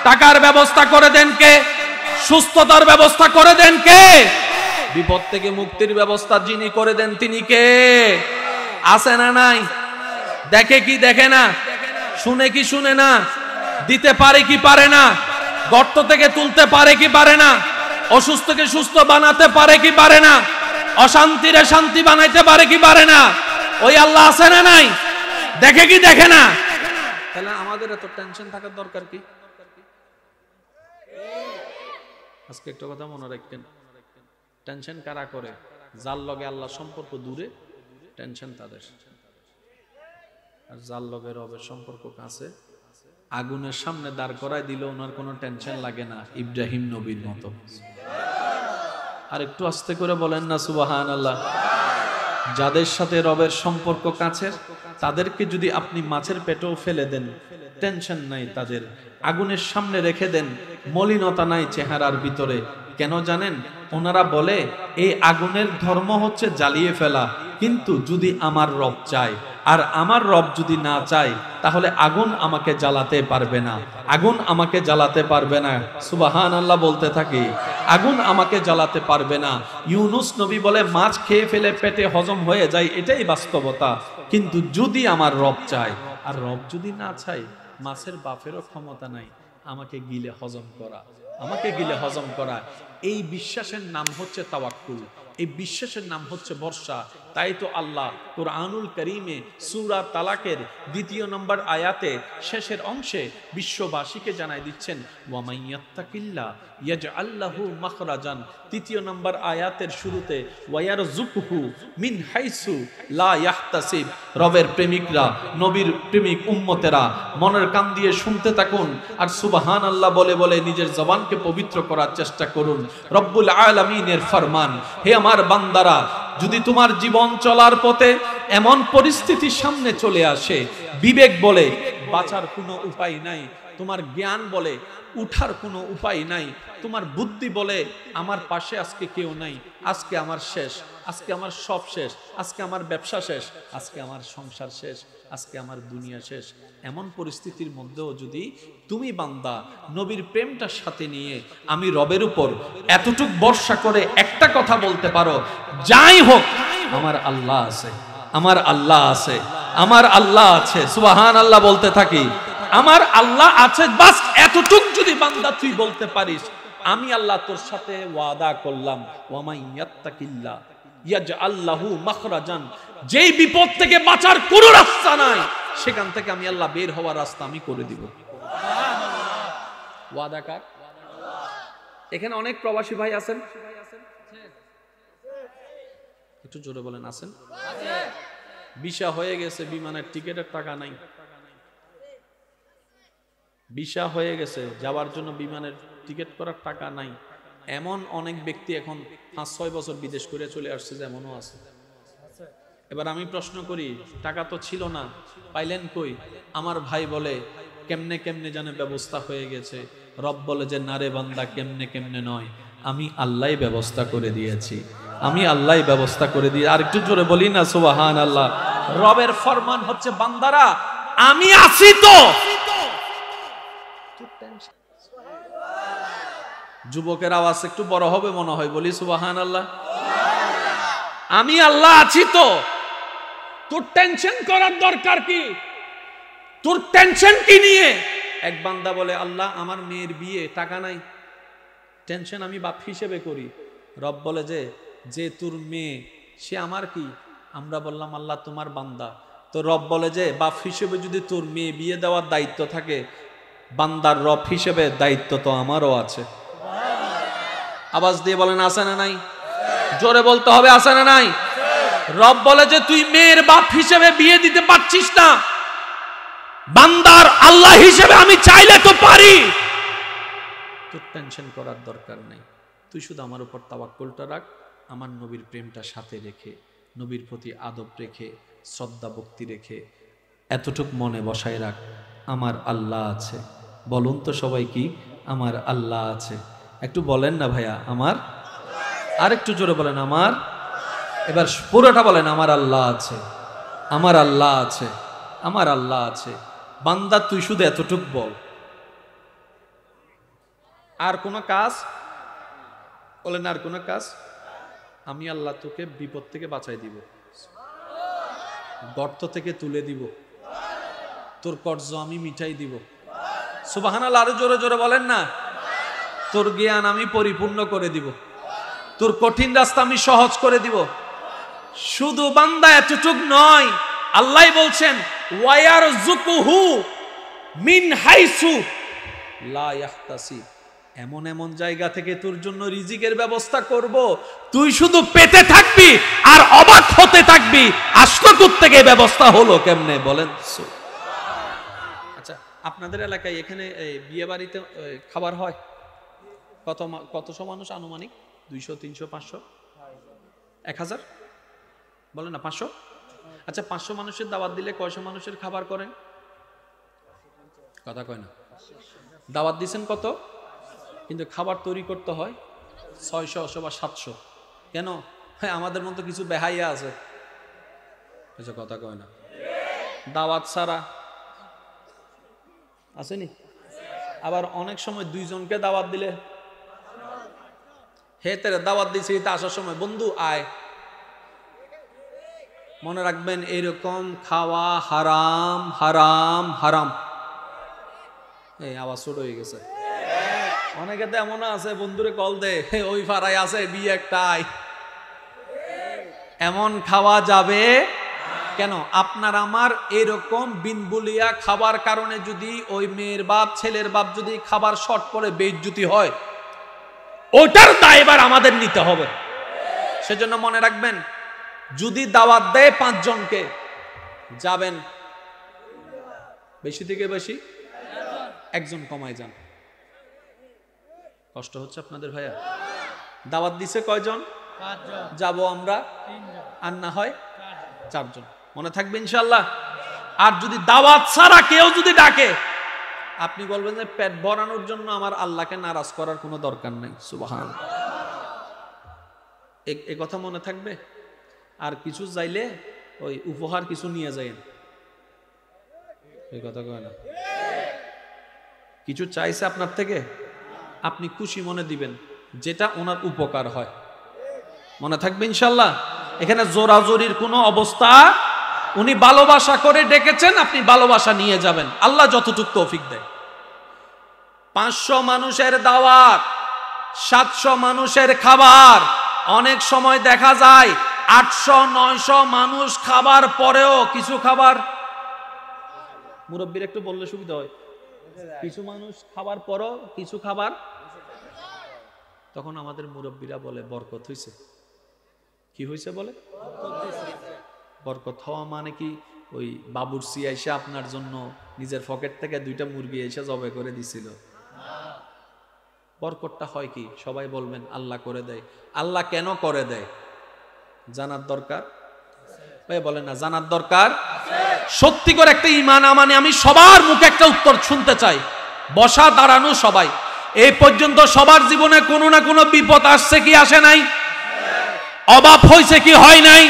টাকার ব্যবস্থা করে দেন কে? সুস্থতার ব্যবস্থা করে দেন কে? বিপদ থেকে মুক্তির ব্যবস্থা যিনি করে দেন তিনি কে? আছে না নাই? দেখে কি দেখে না? শুনে কি শুনে না? দিতে পারে কি পারে না? গর্ত থেকে তুলতে পারে কি পারে না? অসুস্থকে সুস্থ বানাতে পারে কি পারে না? অশান্তিরে শান্তি বানাইতে পারে কি পারে না? ওই আল্লাহ আছে না নাই? দেখে কি দেখে না? তাহলে আমাদের এত টেনশন থাকার দরকার কি? আজকে একটা কথা মনে রাখবেন, টেনশন কারা করে? যার লগে আল্লাহ সম্পর্ক দূরে, টেনশন তাদের। আর যার লগে রবের সম্পর্ক কাছে, আগুনের সামনে দাঁড় করায় দিলে ওনার কোনো টেনশন লাগে না, ইব্রাহিম নবীর মতো। আর একটু আস্তে করে বলেন না সুবহানাল্লাহ। যাদের সাথে রবের সম্পর্ক কাছের, তাদেরকে যদি আপনি মাছের পেটেও ফেলে দেন, টেনশন নাই তাদের। আগুনের সামনে রেখে দেন, মলিনতা নাই চেহারার ভিতরে। কেন জানেন? ওনারা বলে এই আগুনের ধর্ম হচ্ছে জ্বালিয়ে ফেলা, কিন্তু যদি আমার রব চায় আর আমার রব যদি না চায়, তাহলে আগুন আমাকে জ্বালাতে পারবে না, আগুন আমাকে জ্বালাতে পারবে না। সুবহানাল্লাহ বলতে থাকি, আগুন আমাকে জ্বালাতে পারবে না। ইউনুস নবী বলে মাছ খেয়ে ফেলে পেটে হজম হয়ে যায়, এটাই বাস্তবতা। কিন্তু যদি আমার রব চায়, আর রব যদি না চায়, মাছের বাপেরও ক্ষমতা নাই আমাকে গিলে হজম করা। আমাকে গিলে হজম করা। এই বিশ্বাসের নাম হচ্ছে তাওয়াক্কুল, এই বিশ্বাসের নাম হচ্ছে ভরসা। তাই তো আল্লাহ কুরআনুল কারীমে সূরা তালাকের ২ নম্বর আয়াতে শেষের অংশে বিশ্ববাসীকে জানাই দিচ্ছেন ওয়া মাইয়াত্তাকিল্লাহ ইয়াজআল লাহু মাখরাজান। ৩ নম্বর আয়াতের শুরুতে ওয়া ইয়ারযুকহু মিন হাইসু লা ইয়াহতাসিব। রবের প্রেমিকরা, নবীর প্রেমিক উম্মতেরা মনের কান দিয়ে শুনতে থাকুন আর সুবহানাল্লাহ বলে বলে নিজের জবানকে পবিত্র করার চেষ্টা করুন। রব্বুল আলামিনের ফরমান, হে আমার বান্দারা, যদি তোমার জীবন চলার পথে এমন পরিস্থিতি সামনে চলে আসে, বিবেক বলে বাঁচার কোনো উপায় নাই, তোমার জ্ঞান বলে উঠার কোনো উপায় নাই, তোমার বুদ্ধি বলে আমার পাশে আজকে কেউ নাই, আজকে আমার শেষ, আজকে আমার সব শেষ, আজকে আমার ব্যবসা শেষ, আজকে আমার সংসার শেষ, আজকে আমার দুনিয়া শেষ, এমন পরিস্থিতির মধ্যেও যদি তুমি বান্দা নবীর প্রেমটার সাথে নিয়ে আমি রবের উপর এতটুক ভরসা করে একটা কথা বলতে পারো, যাই হোক আমার আল্লাহ আছে, আমার আল্লাহ আছে, আমার আল্লাহ আছে, সুবহানাল্লাহ বলতে থাকি, আমার আল্লাহ আছে, বাস এতটুক যদি বান্দা তুই বলতে পারিস, আমি আল্লাহ তোর সাথে ওয়াদা করলাম ওয়া মাইয়াত্তাকিল্লাহ ইয়াজআল লাহু মাখরাজান। যেই বিপদ থেকে বাঁচার কোনো রাস্তা নাই, সেখান থেকে আমি আল্লাহ বের হওয়ার রাস্তা আমি করে দিব। ওয়াদা কার? এখানে অনেক প্রবাসী ভাই আছেন, একটু জোরে বলেন আছেন? ভিসা হয়ে গেছে, বিমানের টিকেটের টাকা নাই, ভিসা হয়ে গেছে, যাওয়ার জন্য বিমানের টিকিট করার টাকা নাই, এমন অনেক ব্যক্তি এখন ৫-৬ বছর বিদেশ করে চলে আসছে, যেমনও আছে। এবার আমি প্রশ্ন করি, টাকা তো ছিল না, পাইলেন কই? আমার ভাই বলে কেমনে কেমনে জানে ব্যবস্থা হয়ে গেছে। রব বলে যে না রে বান্দা, কেমনে কেমনে নয়, আমি আল্লাহই ব্যবস্থা করে দিয়েছি, আমি আল্লাহই ব্যবস্থা করে দিয়ে। আর একটু জোরে বলি না সুবহানাল্লাহ। রবের ফরমান হচ্ছে বান্দারা আমি আছি তো। যুবকের আওয়াজ একটু বড় হবে মনে হয়, বলি সুবহানাল্লাহ। আমি আল্লাহ আছি তো, তোর টেনশন করার দরকার কি? তোর টেনশন কি নিয়ে? এক বান্দা বলে আল্লাহ আমার মেয়ের বিয়ে, টাকা নাই, টেনশন আমি বাপ হিসেবে করি। রব বলে যে যে তোর মেয়ে সে আমার কি? আমরা বললাম আল্লাহ তোমার বান্দা। তো রব বলে যে বাপ হিসেবে যদি তোর মেয়ে বিয়ে দেওয়ার দায়িত্ব থাকে, বান্দার রব হিসেবে দায়িত্ব তো আমারও আছে। আওয়াজ দিয়ে বলেন আছে না নাই? জোরে বলতে হবে আছে না নাই? রব বলে যে তুই মেয়ের বাপ হিসেবে বিয়ে দিতে পারছিস না, বান্দার আল্লাহ হিসেবে আমি চাইলে তো পারি। তোর টেনশন করার দরকার নেই, তুই শুধু আমার উপর তাওয়াক্কুলটা রাখ, আমার নবীর প্রেমটা সাথে রেখে, নবীর প্রতি আদব রেখে, শ্রদ্ধা ভক্তি রেখে এতটুক মনে বসায় রাখ, আমার আল্লাহ আছে। বলুন তো সবাই কি আমার আল্লাহ আছে? একটু বলেন না ভাইয়া আমার, আর একটু জোরে বলেন আমার, এবার পুরোটা বলেন আমার আল্লাহ আছে, আমার আল্লাহ আছে, আমার আল্লাহ আছে। বান্দা তুই শুধু এতটুক বল, আর কোন কাজ বলেন, আর কোন কাজ? আমি আল্লাহ তোকে বিপদ থেকে বাঁচাই দিব, গর্ত থেকে তুলে দিব, তোর কর্জ আমি মিটাই দিব। সুবহানাল্লাহ, আরো জোরে জোরে বলেন না। তোর জ্ঞান আমি পরিপূর্ণ করে দিব, তোর কঠিন রাস্তা আমি সহজ করে দিব। শুধু বান্দা এতটুক নয়, আল্লাহ বলছেন ওয়ায়ারযুকুহু মিন হাইসু লা ইয়াহতাসিব। এমন এমন জায়গা থেকে তোর জন্য রিজিকের ব্যবস্থা করব, তুই শুধু পেতে থাকবি আর অবাক হতে থাকবি, আসলো কোত্থেকে ব্যবস্থা হলো কেমনে বলেন। আচ্ছা, আপনাদের এলাকায় এখানে বিয়ে বাড়িতে খাবার হয়? কতশো মানুষ আনুমানিক? 200, 300, 500, 1000 বলেন না? 500? আচ্ছা, 500 মানুষের দাওয়াত দিলে কয়শো মানুষের খাবার করেন? কথা কয় না। দাওয়াত দিচ্ছেন কত, কিন্তু খাবার তৈরি করতে হয় 600 বা 700। কেন? হ্যাঁ, আমাদের মতো কিছু বেহাইয়া আছে, কথা কয় না। দাওয়াত ছাড়া আসেনি। আবার অনেক সময় 2 জনকে দাওয়াত দিলে, হে তেরে দাওয়াত দিয়েছি, এটা আসার সময় বন্ধু আয়। মনে রাখবেন, এরকম খাওয়া হারাম, হারাম, হারাম। এই আওয়াজ ছোট হয়ে গেছে। অনেকে তো এমন আছে বন্ধুরে কল দে, ওই ফারাই আছে বিয়ে একটাই। এমন খাওয়া যাবে কেন? আপনার আমার এরকম বিনবুলিয়া খাবার কারণে যদি ওই মেয়ের বাপ ছেলের বাপ যদি খাবার শর্ট করে বেইজ্জতি হয়, ওটার দায়ভার আমাদের নিতে হবে। সেজন্য মনে রাখবেন, যদি দাওয়াত দেয় 5 জনকে, যাবেন বেশি থেকে বেশি 1 জন কমায় যান। কষ্ট হচ্ছে আপনাদের ভাইয়া? দাওয়াত দিছে কয়জন? 5 জন। যাব আমরা 3 জন। আর না হয় 4 জন। মনে থাকবে ইনশাআল্লাহ। আর যদি দাওয়াত ছাড়া কেউ যদি ডাকে, আপনি বলবেন যে পেট ভরানোর জন্য আমার আল্লাহকে নারাজ করার কোনো দরকার নেই। সুবহানাল্লাহ। এই কথা মনে থাকবে। আর কিছু চাইলে ওই উপহার কিছু নিয়ে যায়েন, এই কথা কয় না। কিছু চাইছে আপনার থেকে, আপনি খুশি মনে দিবেন, যেটা ওনার উপকার হয়। মনে থাকবে ইনশাআল্লাহ। এখানে জোরাজোরির কোনো অবস্থা, উনি ভালোবাসা করে ডেকেছেন, আপনি ভালোবাসা নিয়ে যাবেন, আল্লাহ যতটুকু তৌফিক দেয়। 500 মানুষের দাওয়াত, 700 মানুষের খাবার, অনেক সময় দেখা যায় 800-900 মানুষ খাবার পরেও কিছু খাবার, মুরব্বীর একটু বললে সুবিধা হয়, কিছু মানুষ খাবার পরও কিছু খাবার, তখন আমাদের মুরব্বীরা বলে বরকত হইছে। কি হইছে বলে? বরকত হওয়া মানে কি ওই বাবুর্চি এসে আপনার জন্য নিজের পকেট থেকে 2টা মুরগি এসে জবাই করে দিছিল? বরকতটা হয় কি? সবাই বলবেন আল্লাহ করে দেয়। আল্লাহ কেন করে দেয় জানার দরকার। ভাই বলেন না জানার দরকার? সত্যি করে একটা ঈমান আমানে আমি সবার মুখে একটা উত্তর শুনতে চাই। বসা দাঁড়ানো সবাই, এই পর্যন্ত সবার জীবনে কোনো না কোনো বিপদ আসছে কি আসে নাই? অভাব হয়েছে কি হয় নাই?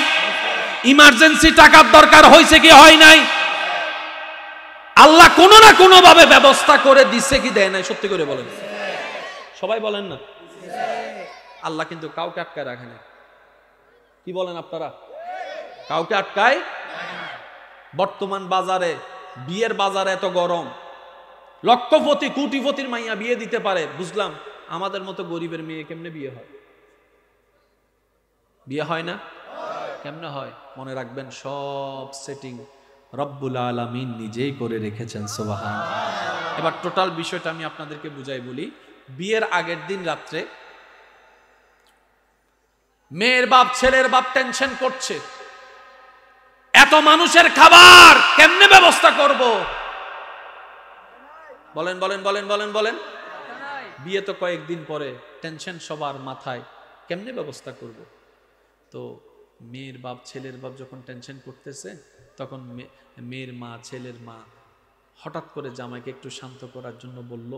ইমার্জেন্সি টাকার দরকার হয়েছে কি হয় নাই? আল্লাহ কোনো না কোনো ভাবে ব্যবস্থা করে দিচ্ছে কি দেয় নাই? সত্যি করে বলেন, সবাই বলেন না। আল্লাহ কিন্তু কাউকে আটকায় রাখে না। কি বলেন আপনারা? কাউকে আটকায়। বর্তমান বাজারে, বিয়ের বাজারে এত গরম, লক্ষপতি কোটিপতির মাইয়া বিয়ে দিতে পারে, বুঝলাম আমাদের মতো গরিবের মেয়ে কেমনে বিয়ে হয়? বিয়ে হয় না? কেমনে হয়? মনে রাখবেন, সব সেটিং রব্বুল আলামিন নিজেই করে রেখেছেন। সুবহানাল্লাহ। এবার টোটাল বিষয়টা আমি আপনাদেরকে বুঝাই বলি। বিয়ের আগের দিন রাত্রে মেয়ের বাপ ছেলের বাপ টেনশন করছে, এত মানুষের খাবার কেমনে ব্যবস্থা করব? বলেন বলেন বলেন বলেন বলেন। বিয়ে তো কয়েকদিন পরে, টেনশন সবার মাথায়, কেমনে ব্যবস্থা করব? তো মেয়ের বাপ ছেলের বাপ যখন টেনশন করতেছে, তখন মেয়ের মা ছেলের মা হঠাৎ করে জামাইকে একটু শান্ত করার জন্য বলল,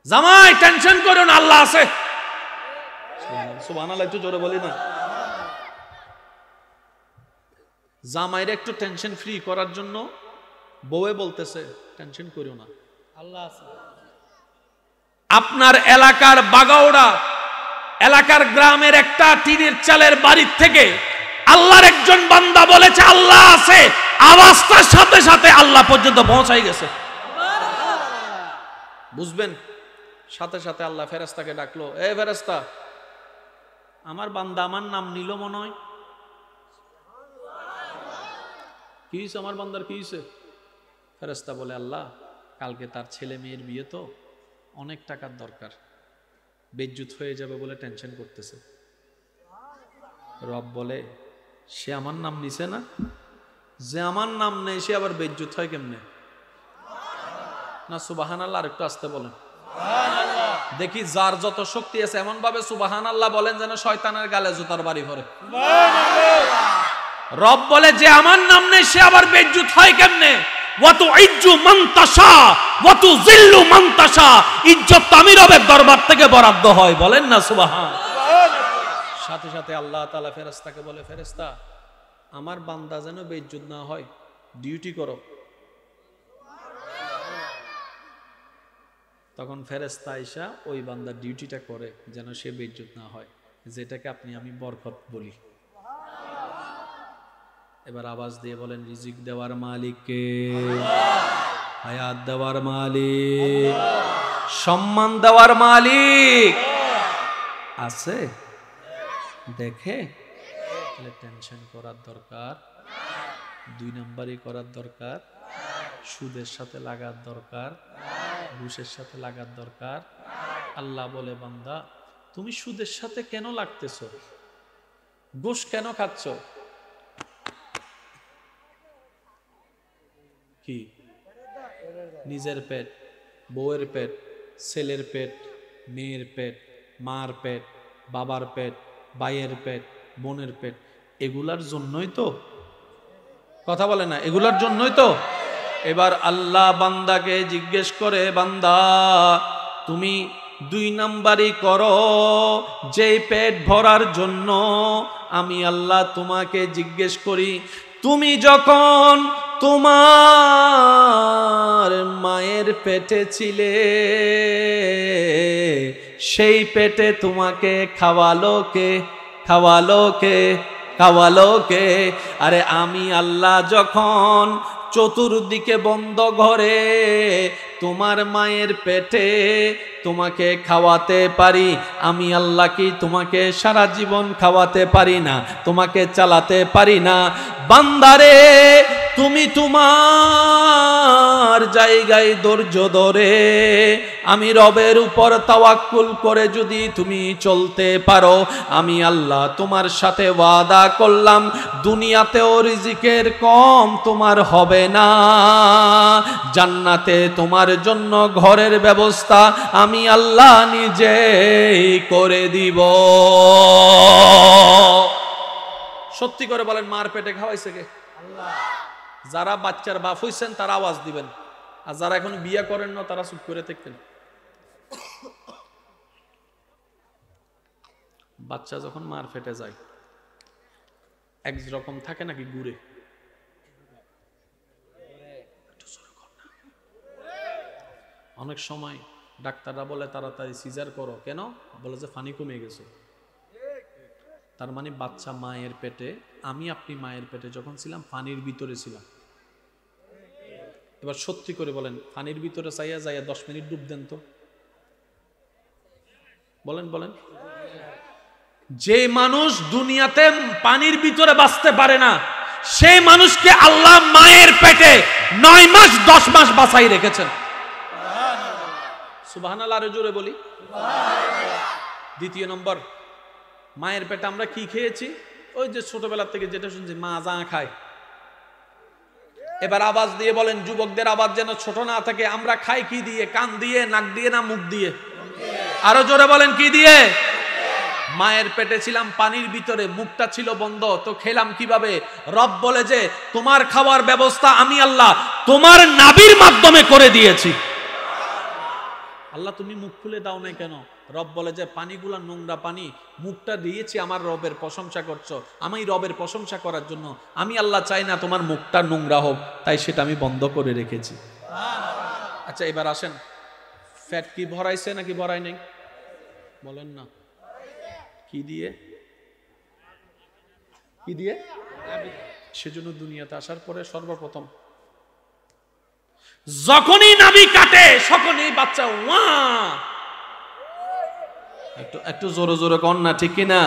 জামাই টেনশন করো না, আল্লাহ আছে। সুবহানাল্লাহ, একটু জোরে বলি না। জামাইরে একটু টেনশন ফ্রি করার জন্য বউয়ে বলতেছে, টেনশন করো না, আল্লাহ আছে। আপনার এলাকার বাগাওড়া এলাকার গ্রামের একটা টিনের চালের বাড়ির থেকে আল্লাহর একজন বান্দা বলেছে আল্লাহ আছে, আওয়াজটার সাথে সাথে আল্লাহ পর্যন্ত পৌঁছাই গেছে। বুঝবেন, সাথে সাথে আল্লাহ ফেরেশতাকে ডাকলো, এ ফেরেশতা, আমার বান্দা আমার নাম নিল মনে হয়। কি হয়েছে আমার বান্দার, কি হয়েছে? ফেরেশতা বলে, আল্লাহ কালকে তার ছেলে মেয়ের বিয়ে, তো অনেক টাকার দরকার, বেজ্জুত হয়ে যাবে বলে টেনশন করতেছে। রব বলে, সে আমার নাম নিছে না? যে আমার নাম নেই সে আবার বেজ্জুত হয় কেমনে? না সুবহানাল্লাহ, আর একটু আসতে বলেন দেখি। যার যত শক্তি আছে এমন ভাবে সুবহানাল্লাহ বলেন যেন শয়তানের গালে জুতার বাড়ি ভরে। রব বলে, যে আমার নাম নেই সে আবার বেজ্জুত হয় কেমনে? ওয়াতুইজ্জু মান তাশা ওয়াতুযিল্লু মান তাশা। ইজ্জত আমি রবের দরবার থেকে বরাদ্দ হয়, বলেন না সুবহানাল্লাহ। সাথে সাথে আল্লাহ তাআলা ফেরেশতাকে বলে, ফেরেশতা, আমার বান্দা যেন বেজ্জুত না হয়, ডিউটি করো। তখন ফেরেশতা আয়েশা ওই বান্দার ডিউটিটা করে যেন সে বেজ্জুত না হয়, যেটাকে আপনি আমি বরকত বলি। এবার আওয়াজ দিয়ে বলেন, রিজিক দেওয়ার মালিক কে? হায়াত দেওয়ার মালিক, সম্মান দেওয়ার মালিক আছে, দেখে। তাহলে টেনশন করার দরকার, 2 নাম্বারই করার দরকার, সুদের সাথে লাগার দরকার, ঘুষের সাথে লাগার দরকার। আল্লাহ বলে, বান্দা তুমি সুদের সাথে কেন লাগতেছ, ঘুষ কেন খাচ্ছ? কি নিজের পেট, বউয়ের পেট, ছেলের পেট, মেয়ের পেট, মার পেট, বাবার পেট, ভাইয়ের পেট, বোনের পেট, এগুলার জন্যই তো। কথা বলে না, এগুলার জন্যই তো। এবার আল্লাহ বান্দাকে জিজ্ঞেস করে, বান্দা তুমি 2 নাম্বারই করো, যেই পেট ভরার জন্য আমি আল্লাহ তোমাকে জিজ্ঞেস করি। তুমি যখন তোমার মায়ের পেটে ছিলে, সেই পেটে তোমাকে খাওয়ালো কে? খাওয়ালো কে? খাওয়ালো কে? আরে আমি আল্লাহ যখন চতুর্দিকে বন্ধ ঘরে তোমার মায়ের পেটে তোমাকে খাওয়াতে পারি, আমি আল্লাহ কি তোমাকে সারা জীবন খাওয়াতে পারি না? তোমাকে চালাতে পারি না? বান্দারে তুমি তোমার জায়গায় ধৈর্য ধরে আমি রবের উপর তাওয়াক্কুল করে যদি তুমি চলতে পারো, আমি আল্লাহ তোমার সাথে ওয়াদা করলাম দুনিয়াতেও রিজিকের কম তোমার হবে না, জান্নাতে তোমার জন্য ঘরের ব্যবস্থা আমি আল্লাহ নিজেই করে দিব। সত্যি করে বলেন, মার পেটে খাওয়াইছে কে? আল্লাহ। যারা বাচ্চার বাপ হইছেন তারা আওয়াজ দিবেন, আর যারা এখন বিয়ে করেন না তারা চুপ করে থাকতেন। বাচ্চা যখন মার পেটে যায় একরকম থাকে নাকি ঘুরে? অনেক সময় ডাক্তাররা বলে তাড়াতাড়ি সিজার করো, কেন? বলে যে পানি কমে গেছে। তার মানে বাচ্চা মায়ের পেটে, আমি আপনি মায়ের পেটে যখন ছিলাম পানির ভিতরে ছিলাম। এবার সত্যি করে বলেন, পানির ভিতরে চাইয়া যাইয়া 10 মিনিট ডুব দেন তো, বলেন বলেন। যে মানুষ দুনিয়াতে পানির ভিতরে বাঁচতে পারে না, সেই মানুষকে আল্লাহ মায়ের পেটে 9 মাস 10 মাস বাঁচাই রেখেছেন। সুবহানাল্লাহ, আরো জোরে বলি। দ্বিতীয় নম্বর, মায়ের পেটে আমরা কি খেয়েছি? ওই যে ছোটবেলা থেকে যেটা শুনছি, মা যা খায়। এবার আওয়াজ দিয়ে বলেন, যুবকদের আওয়াজ যেন ছোট না থাকে, আমরা খাই কি দিয়ে? কান দিয়ে, নাক দিয়ে না মুখ দিয়ে? আরো জোরে বলেন, কি দিয়ে? মায়ের পেটে ছিলাম পানির ভিতরে, মুখটা ছিল বন্ধ, তো খেলাম কিভাবে? রব বলে যে তোমার খাওয়ার ব্যবস্থা আমি আল্লাহ তোমার নাভির মাধ্যমে করে দিয়েছি। আল্লাহ তুমি মুখ খুলে দাও না কেন? রব বলে যে পানিগুলা নোংরা পানি, মুখটা দিয়েছি আমার রবের প্রশংসা করছো, আমি রবের প্রশংসা করার জন্য। আমি আল্লাহ চাই না তোমার মুখটা নোংরা হোক, তাই সেটা আমি বন্ধ করে রেখেছি। আচ্ছা এবার আসেন, ফ্যাট কি ভরাইছে নাকি ভরাই নাই? বলেন না। কি দিয়ে? কি দিয়ে? সেজন্য দুনিয়াতে আসার পরে সর্বপ্রথম যখনই নাভি কাটে তখনই বাচ্চা ওয়া। একটু জোরে জোরে কন না, ঠিক কিনা?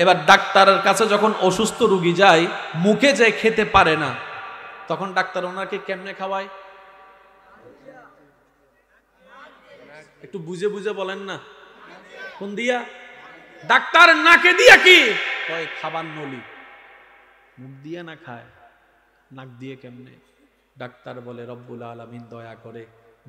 এবার ডাক্তারের কাছে যখন অসুস্থ রোগী যায়, মুখে যে খেতে পারে না, তখন ডাক্তার ওনাকে কেমনে খাওয়ায়? একটু বুঝে বুঝে বলেন না, কোন দিয়া? ডাক্তার নাকে দিয়া কি কয়? খাবার নলি। মুখ দিয়ে না খায়, নাক দিয়ে কেমনে? ডাক্তার বলে রব্বুল আলামিন দয়া করে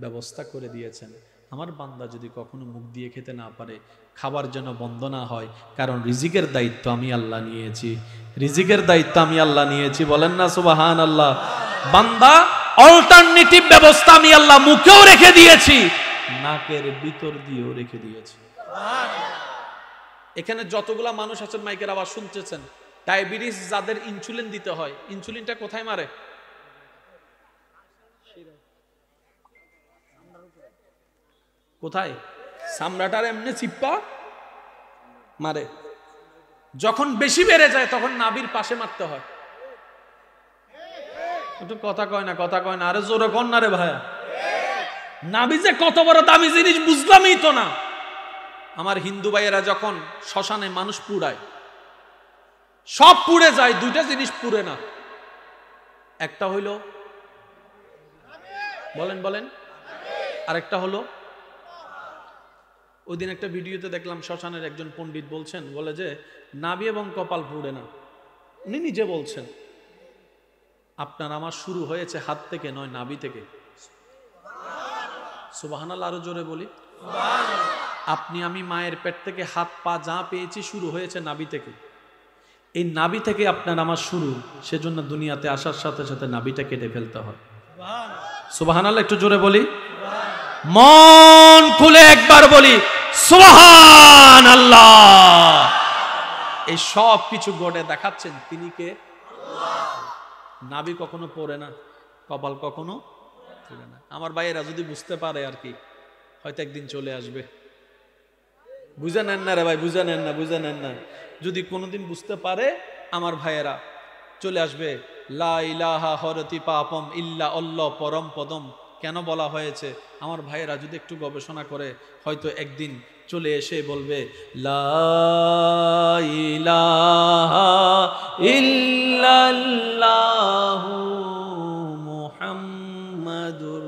ব্যবস্থা করে দিয়েছেন, আমার বান্দা যদি কখনো মুখ দিয়ে খেতে না পারে, খাবার যেন বন্ধ না হয়, কারণ রিজিকের দায়িত্ব আমি আল্লাহ নিয়েছি। রিজিকের দায়িত্ব আমি আল্লাহ নিয়েছি, বলেন না সুবহানাল্লাহ। বান্দা অল্টারনেটিভ ব্যবস্থা আমি আল্লাহ মুখেও রেখে দিয়েছি, নাকের ভিতর দিয়েও রেখে দিয়েছি। এখানে যতগুলা মানুষ আছেন মাইকের আওয়াজ শুনতেছেন, ডায়াবেটিস যাদের ইনসুলিন দিতে হয়, ইনসুলিনটা কোথায় মারে? কোথায়? চামড়াটার এমনি চিপ্পা মারে। যখন বেশি বেড়ে যায় তখন নাভির পাশে মারতে হয়। একটু কথা কয় না, কথা কয় না, আরে জোরে কন না রে ভাইয়া। নাভি যে কত বড় দামি জিনিস বুঝলামই তো না। আমার হিন্দু ভাইয়েরা যখন শ্মশানে মানুষ পুড়ায়, সব পুড়ে যায়, দুইটা জিনিস পুড়ে না। একটা হইল, বলেন বলেন, আরেকটা হলো, ওই দিন একটা ভিডিওতে দেখলাম শ্মশানের একজন পণ্ডিত বলছেন, বলে যে নাভি এবং কপাল পুড়ে না। উনি নিজে বলছেন আপনার আমার শুরু হয়েছে হাত থেকে নয়, নাভি থেকে। সুবহানাল্লাহ, আরো জোরে বলি। আপনি আমি মায়ের পেট থেকে হাত পা যা পেয়েছি শুরু হয়েছে নাভি থেকে। এই নাভি থেকে আপনার আমার শুরু, সেজন্য দুনিয়াতে আসার সাথে সাথে নাভিটা কেটে ফেলতে হয়। সুবহানাল্লাহ, একটু জোরে বলি, মন খুলে একবার বলি সুবহানাল্লাহ। এই সব কিছু গড়ে দেখাচ্ছেন তিনি কে? নাভি কখনো পড়ে না, কপাল কখনো পড়ে না। আমার ভাইয়েরা যদি বুঝতে পারে আর কি, হয়তো একদিন চলে আসবে। বুঝে নেন না রে ভাই, বুঝে নেন না, বুঝে নেন না। যদি কোনোদিন বুঝতে পারে আমার ভাইয়েরা, চলে আসবে। লা ইলাহা হরতি পাপম ইল্লা আল্লাহ পরম পদম কেন বলা হয়েছে, আমার ভাইয়েরা যদি একটু গবেষণা করে, হয়তো একদিন চলে এসে বলবে লা ইলাহা ইল্লাল্লাহু মুহাম্মাদুর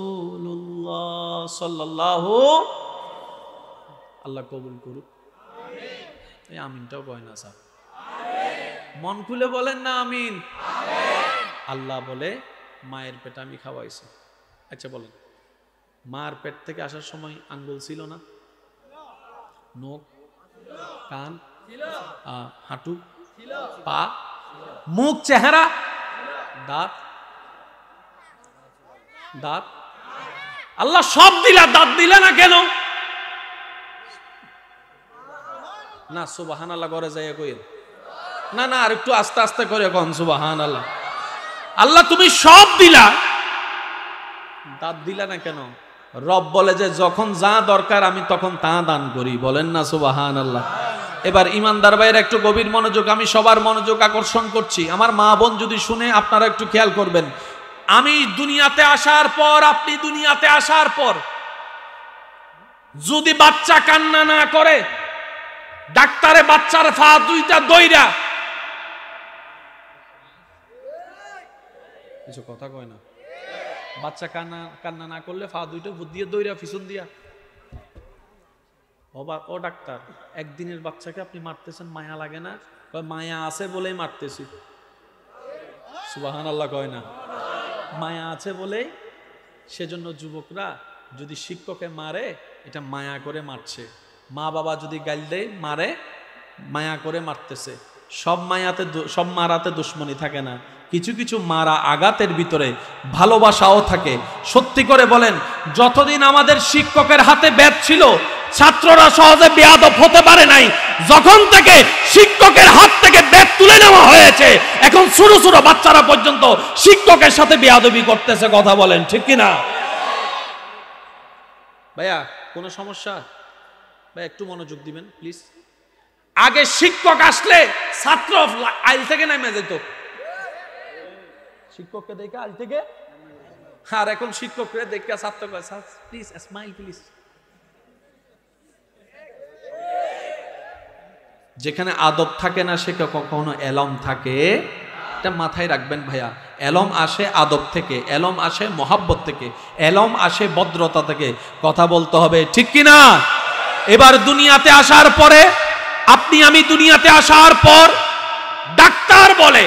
রাসূলুল্লাহ সাল্লাল্লাহু। আল্লাহ কবুল করুক। এই আমিনটাও কয় না স্যার, মন খুলে বলেন না আমিন। আল্লাহ বলে মায়ের পেট আমি খাওয়াইছি। আচ্ছা বলেন, মার পেট থেকে আসার সময় আঙ্গুল ছিল না? নখ, কান, হাঁটু, পা, মুখ, চেহারা, দাঁত, দাঁত, আল্লাহ সব দিলা, দাঁত দিলে না কেন? না সুবহানাল্লাহ করে যাইয়া কইেন না, না আর একটু আস্তে আস্তে করে কোন সুবহানাল্লাহ। আল্লাহ তুমি সব দিলা, দাঁত দিলা না কেন? রব বলে যে যখন যা দরকার আমি তখন তা দান করি। বলেন না সুবহানাল্লাহ। এবার ইমানদার ভাইয়ের একটু গভীর মনোযোগ, আমি সবার মনোযোগ আকর্ষণ করছি। আমার মা বোন যদি শুনে আপনারা একটু খেয়াল করবেন। আমি দুনিয়াতে আসার পর, আপনি দুনিয়াতে আসার পর যদি বাচ্চা কান্না না করে, ডাক্তারে বাচ্চার ফা দুইটা দইরা, কিছু কথা কয় না, বাচ্চা কান্না না করলে ফা দুইটা দিয়ে দইরা পিছন দিয়া, ও ডাক্তার একদিনের বাচ্চাকে আপনি মারতেছেন, মায়া লাগে না? মায়া আছে বলেই মারতেছি। সুবহানাল্লাহ কয় না, মায়া আছে বলেই। সেজন্য যুবকরা যদি শিক্ষকে মারে, এটা মায়া করে মারছে। মা বাবা যদি গাল দেয়, মারে, মায়া করে মারতেছে। সব মায়াতে, সব মারাতে দুশ্মনী থাকে না। কিছু কিছু মারা আঘাতের ভিতরে ভালোবাসাও থাকে। সত্যি করে বলেন, যতদিন আমাদের শিক্ষকের হাতে ব্যাট ছিল, ছাত্ররা সহজে বেয়াদব হতে পারে নাই। যখন থেকে শিক্ষকের হাত থেকে ব্যাট তুলে নেওয়া হয়েছে, এখন ছোট ছোট বাচ্চারা পর্যন্ত শিক্ষকের সাথে বেয়াদবি করতেছে। কথা বলেন ঠিক কিনা? ভাইয়া কোনো সমস্যা? ভাই একটু মনোযোগ দিবেন প্লিজ। আগে শিক্ষক আসলে ছাত্র আইল থেকে নেমে যেত, শিক্ষককে দেখে আইল থেকে। আর এখন শিক্ষককে দেখে ছাত্র প্লিজ স্মাইল প্লিজ। যেখানে আদব থাকে না, সে কখনো এলম থাকে। এটা মাথায় রাখবেন ভাইয়া। এলম আসে আদব থেকে, এলম আসে মহাব্বত থেকে, এলম আসে ভদ্রতা থেকে। কথা বলতে হবে ঠিক কিনা? এবার দুনিয়াতে আসার পরে, আপনি আমি দুনিয়াতে আসার পর, ডাক্তার বলে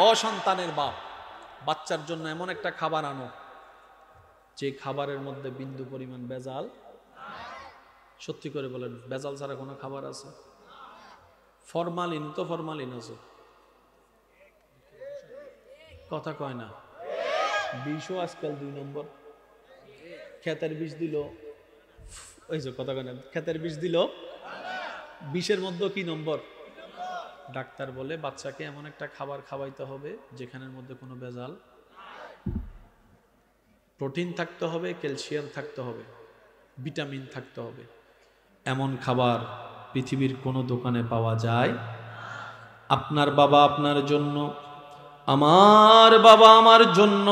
ও সন্তানের বাপ, বাচ্চার জন্য এমন একটা খাবার আনো যে খাবারের মধ্যে বিন্দু পরিমাণ ভেজাল। সত্যি করে বলেন, ভেজাল ছাড়া কোনো খাবার আছে? ফরমালিন তো ফরমালিন আছে। কথা কয় না। বিষও আজকাল 2 নম্বর। ক্ষেতের বিষ দিল, ওই যে কথা কয় না, ক্ষেতের বিষ দিল, বিষের মধ্যে কি নম্বর? ডাক্তার বলে বাচ্চাকে এমন একটা খাবার খাওয়াইতে হবে যেখানের মধ্যে কোনো ভেজাল, প্রোটিন থাকতে হবে, ক্যালসিয়াম থাকতে হবে, ভিটামিন থাকতে হবে। এমন খাবার পৃথিবীর কোনো দোকানে পাওয়া যায়? আপনার বাবা আপনার জন্য, আমার বাবা আমার জন্য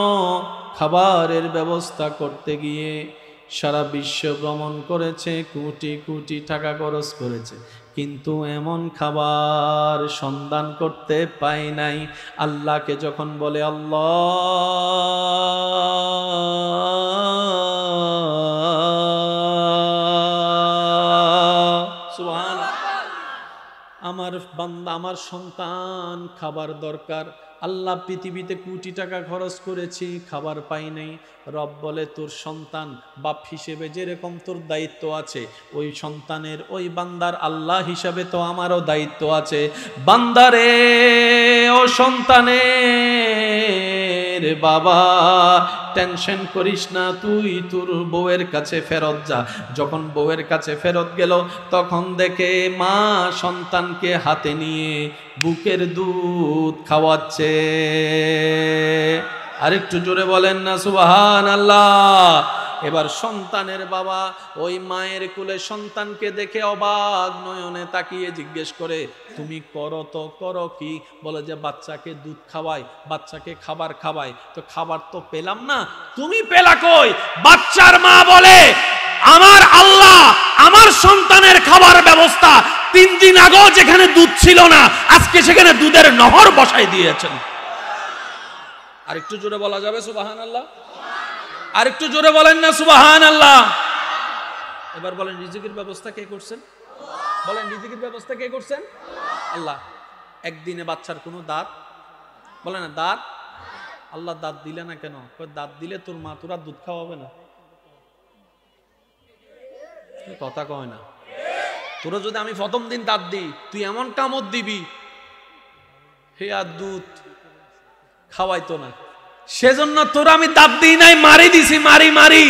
খাবারের ব্যবস্থা করতে গিয়ে সারা বিশ্ব ভ্রমণ করেছে, কোটি কোটি টাকা খরচ করেছে, কিন্তু এমন খাবার সন্ধান করতে পায় নাই। আল্লাহকে যখন বলে আল্লাহ সুবহানাল্লাহ, আমার বান্দা, আমার সন্তান খাবার দরকার, আল্লাহ পৃথিবীতে কোটি টাকা খরচ করেছি, খাবার পাই নাই। রব বলে তোর সন্তান, বাপ হিসেবে যেরকম তোর দায়িত্ব আছে, ওই সন্তানের, ওই বান্দার আল্লাহ হিসাবে তো আমারও দায়িত্ব আছে। বান্দারে, ও সন্তানের বাবা, টেনশন করিস না, তুই তোর বউয়ের কাছে ফেরত যা। যখন বউয়ের কাছে ফেরত গেল, তখন দেখে মা সন্তানকে হাতে নিয়ে বুকের দুধ খাওয়াচ্ছে। আরেকটু জোরে বলেন না সুবহানাল্লাহ। এবার সন্তানের বাবা ওই মায়ের কোলে সন্তানকে দেখে অবাক নয়নে তাকিয়ে জিজ্ঞেস করে, তুমি করো তো করো কি? বলে যে বাচ্চাকে দুধ খাওয়াই, বাচ্চাকে খাবার খাওয়াই। তো খাবার তো পেলাম না, তুমি পেলা কই? বাচ্চার মা বলে, আমার আল্লাহ আমার সন্তানের খাবার ব্যবস্থা 3 দিন আগেও যেখানে দুধ ছিল না, আজকে সেখানে দুধের নহর বসাই দিয়েছেন। আরেকটু জোরে বলা যাবে সুবহানাল্লাহ? আরেকটু জোরে বলেন না সুবহানাল্লাহ। এবার বলেন, রিজিকের ব্যবস্থা কে করছেন? বলেন, রিজিকের ব্যবস্থা কে করছেন? আল্লাহ। একদিনে বাচ্চার কোনো দাঁত, বলে না দাঁত, আল্লাহ দাঁত দিলে না কেন? দাঁত দিলে তোর মা তোরা দুধ খাওয়াবে না। কথা কয় না। তোরা যদি আমি প্রথম দিন দাঁত দিই, তুই এমন কামড় দিবি, হে আর দুধ খাওয়াইতো না। সেজন্য তোরা আমি দাঁত দিই নাই, মারি দিছি, মারি মারি।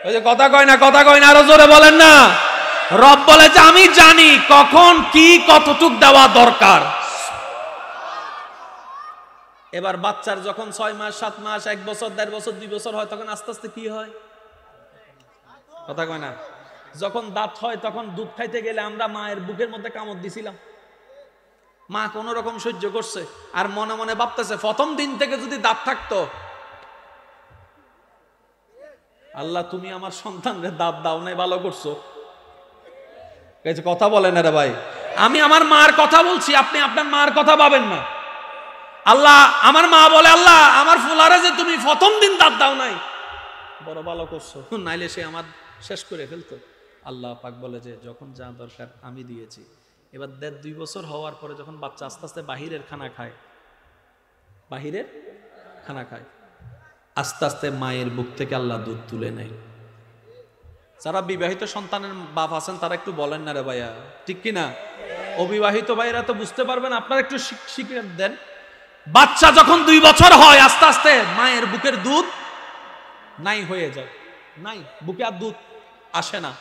ওই যে কথা কয় না, কথা কয় না, আরো জোরে বলেন না। রব বলে যে আমি জানি কখন কি কতটুক দেওয়া দরকার। এবার বাচ্চার যখন 6 মাস 7 মাস 1 বছর 1.5 বছর 2 বছর হয়, তখন আস্তে আস্তে কি হয়? কথা কয় না। যখন দাঁত হয়, তখন দুধ খাইতে গেলে আমরা মায়ের বুকের মধ্যে কামড় দিছিলাম। মা কোন রকম সহ্য করছে, আর মনে মনে ভাবতেছে প্রথম দিন থেকে যদি দাঁত থাকতো, আল্লাহ তুমি আমার সন্তানের দাঁত দাও নাই, ভালো করছো। কথা বলেন রে ভাই, আমি আমার মার কথা বলছি, আপনি আপনার মার কথা ভাবেন না। আল্লাহ, আমার মা বলে, আল্লাহ আমার ফুলারে যে তুমি প্রথম দিন দাঁত দাও নাই, বড় ভালো করছো, নাইলে সে আমার শেষ করে ফেলতো। আল্লাহ পাক বলে যে যখন যা দরকার আমি দিয়েছি। এবার 1.5-2 বছর হওয়ার পরে যখন বাচ্চা আস্তে আস্তে বাহিরের খানা খায়, বাহিরের খানা খায়, আস্তে আস্তে মায়ের বুক থেকে আল্লাহ দুধ তুলে নেয়। যারা বিবাহিত সন্তানের বাপ আছেন তারা একটু বলেন না রে ভাইয়া, ঠিক কিনা? অবিবাহিত ভাইরা তো বুঝতে পারবেন, আপনারা একটু শিখিয়ে দেন। বাচ্চা যখন 2 বছর হয়, আস্তে আস্তে মায়ের বুকের দুধ নাই হয়ে যায়, নাই, বুকে আর দুধ আসে না।